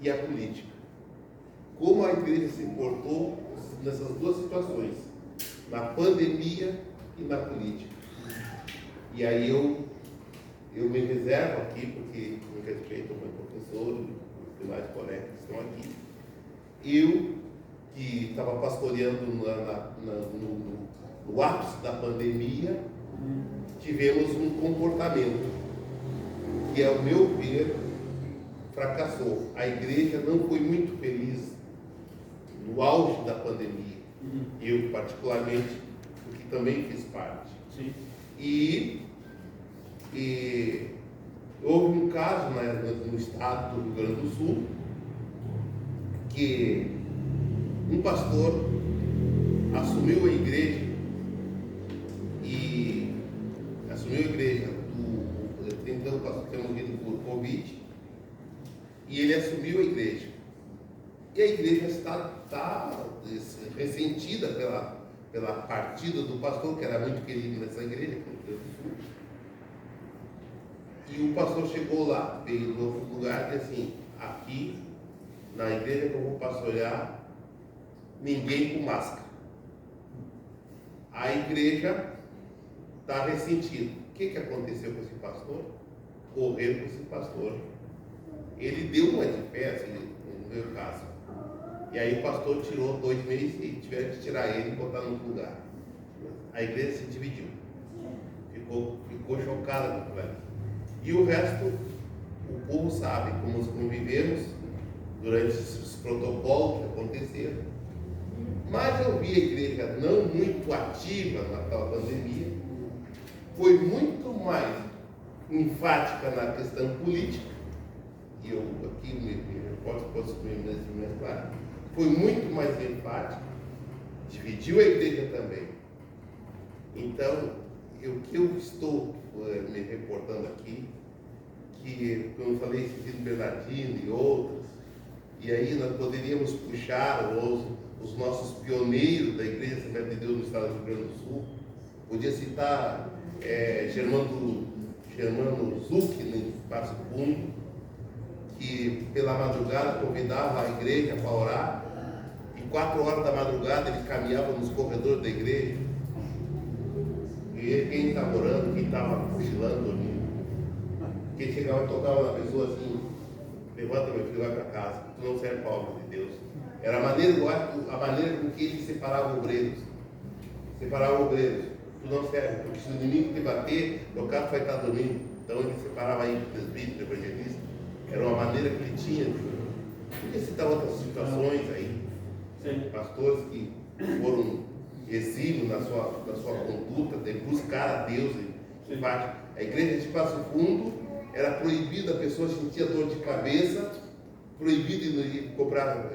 E a política. Como a igreja se portou nessas duas situações, na pandemia e na política. E aí eu me reservo aqui, porque me respeito ao meu professor e os demais colegas que estão aqui. Eu, que estava pastoreando no ápice da pandemia, tivemos um comportamento que, ao meu ver, fracassou. A igreja não foi muito feliz no auge da pandemia. Eu, particularmente, porque também fiz parte. Sim. E houve um caso no estado do Rio Grande do Sul que um pastor assumiu a igreja então o pastor tinha morrido por Covid, e ele assumiu a igreja. E a igreja está ressentida pela partida do pastor, que era muito querido nessa igreja, que é o Rio Grande do Sul. E o pastor chegou lá, veio de outro lugar, e assim, aqui, na igreja que eu vou pastorear, ninguém com máscara. A igreja está ressentida. O que aconteceu com esse pastor? Correram com esse pastor. Ele deu uma de pé, assim, no meu caso. E aí o pastor tirou 2 meses e tiveram que tirar ele e botar no outro lugar. A igreja se dividiu. Ficou chocada com aquilo. E o resto, o povo sabe como nós convivemos durante esses protocolos que aconteceram. Mas eu vi a igreja não muito ativa naquela pandemia, foi muito mais enfática na questão política, e eu aqui posso me claro, foi muito mais enfática, dividiu a igreja também. Então, o que eu estou me reportando aqui, que como eu falei, Cisino Bernardino e outros, e aí nós poderíamos puxar os nossos pioneiros da Igreja Assembleia de Deus no estado do Rio Grande do Sul. Podia citar Germano Zuc, em Passo Fundo, que pela madrugada convidava a igreja para orar, e 4 horas da madrugada ele caminhava nos corredores da igreja. E quem estava orando, quem estava cochilando, dormindo, quem chegava e tocava na pessoa assim: levanta, meu filho, vai para casa, tu não serve para a obra de Deus. Era a maneira com que ele separava obreiros. Separavam obreiros. Tu não serve, porque se o inimigo te bater, teu carro vai estar dormindo. Então ele separava aí presbítero, evangelista. Era uma maneira que ele tinha. Podia citar outras situações aí. Sim. Pastores que foram exímios na sua conduta, de buscar a Deus. A igreja de Passo Fundo era proibida, a pessoa sentia dor de cabeça, proibido de comprar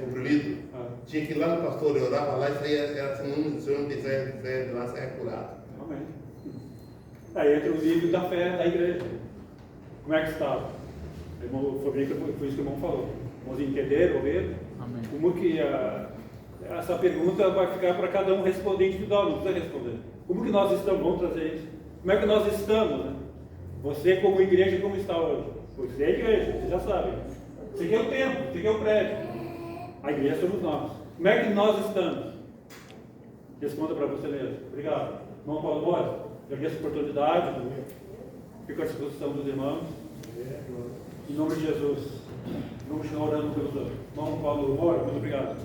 comprimido. Tinha que ir lá no pastor, eu orava lá e saía, era assim, se eu não quiser de lá, saia curado. Realmente. Aí entra o nível da fé da igreja. Como é que estava? Foi isso que o irmão falou. Vamos entender, ouvir. Amém. Como que essa pergunta vai ficar para cada um responder individual, não precisa responder. Como que nós estamos? Vamos trazer isso. Como é que nós estamos, né? Você como igreja, como está hoje? Você é a igreja, você já sabe. Você aqui é o templo, você aqui é o prédio. A igreja somos nós. Como é que nós estamos? Responda para você mesmo. Obrigado. Irmão Paulo Borges, agradeço a oportunidade. Fico à disposição dos irmãos. Em nome de Jesus. Vamos orando pelos outros. Irmão Paulo Borges, muito obrigado.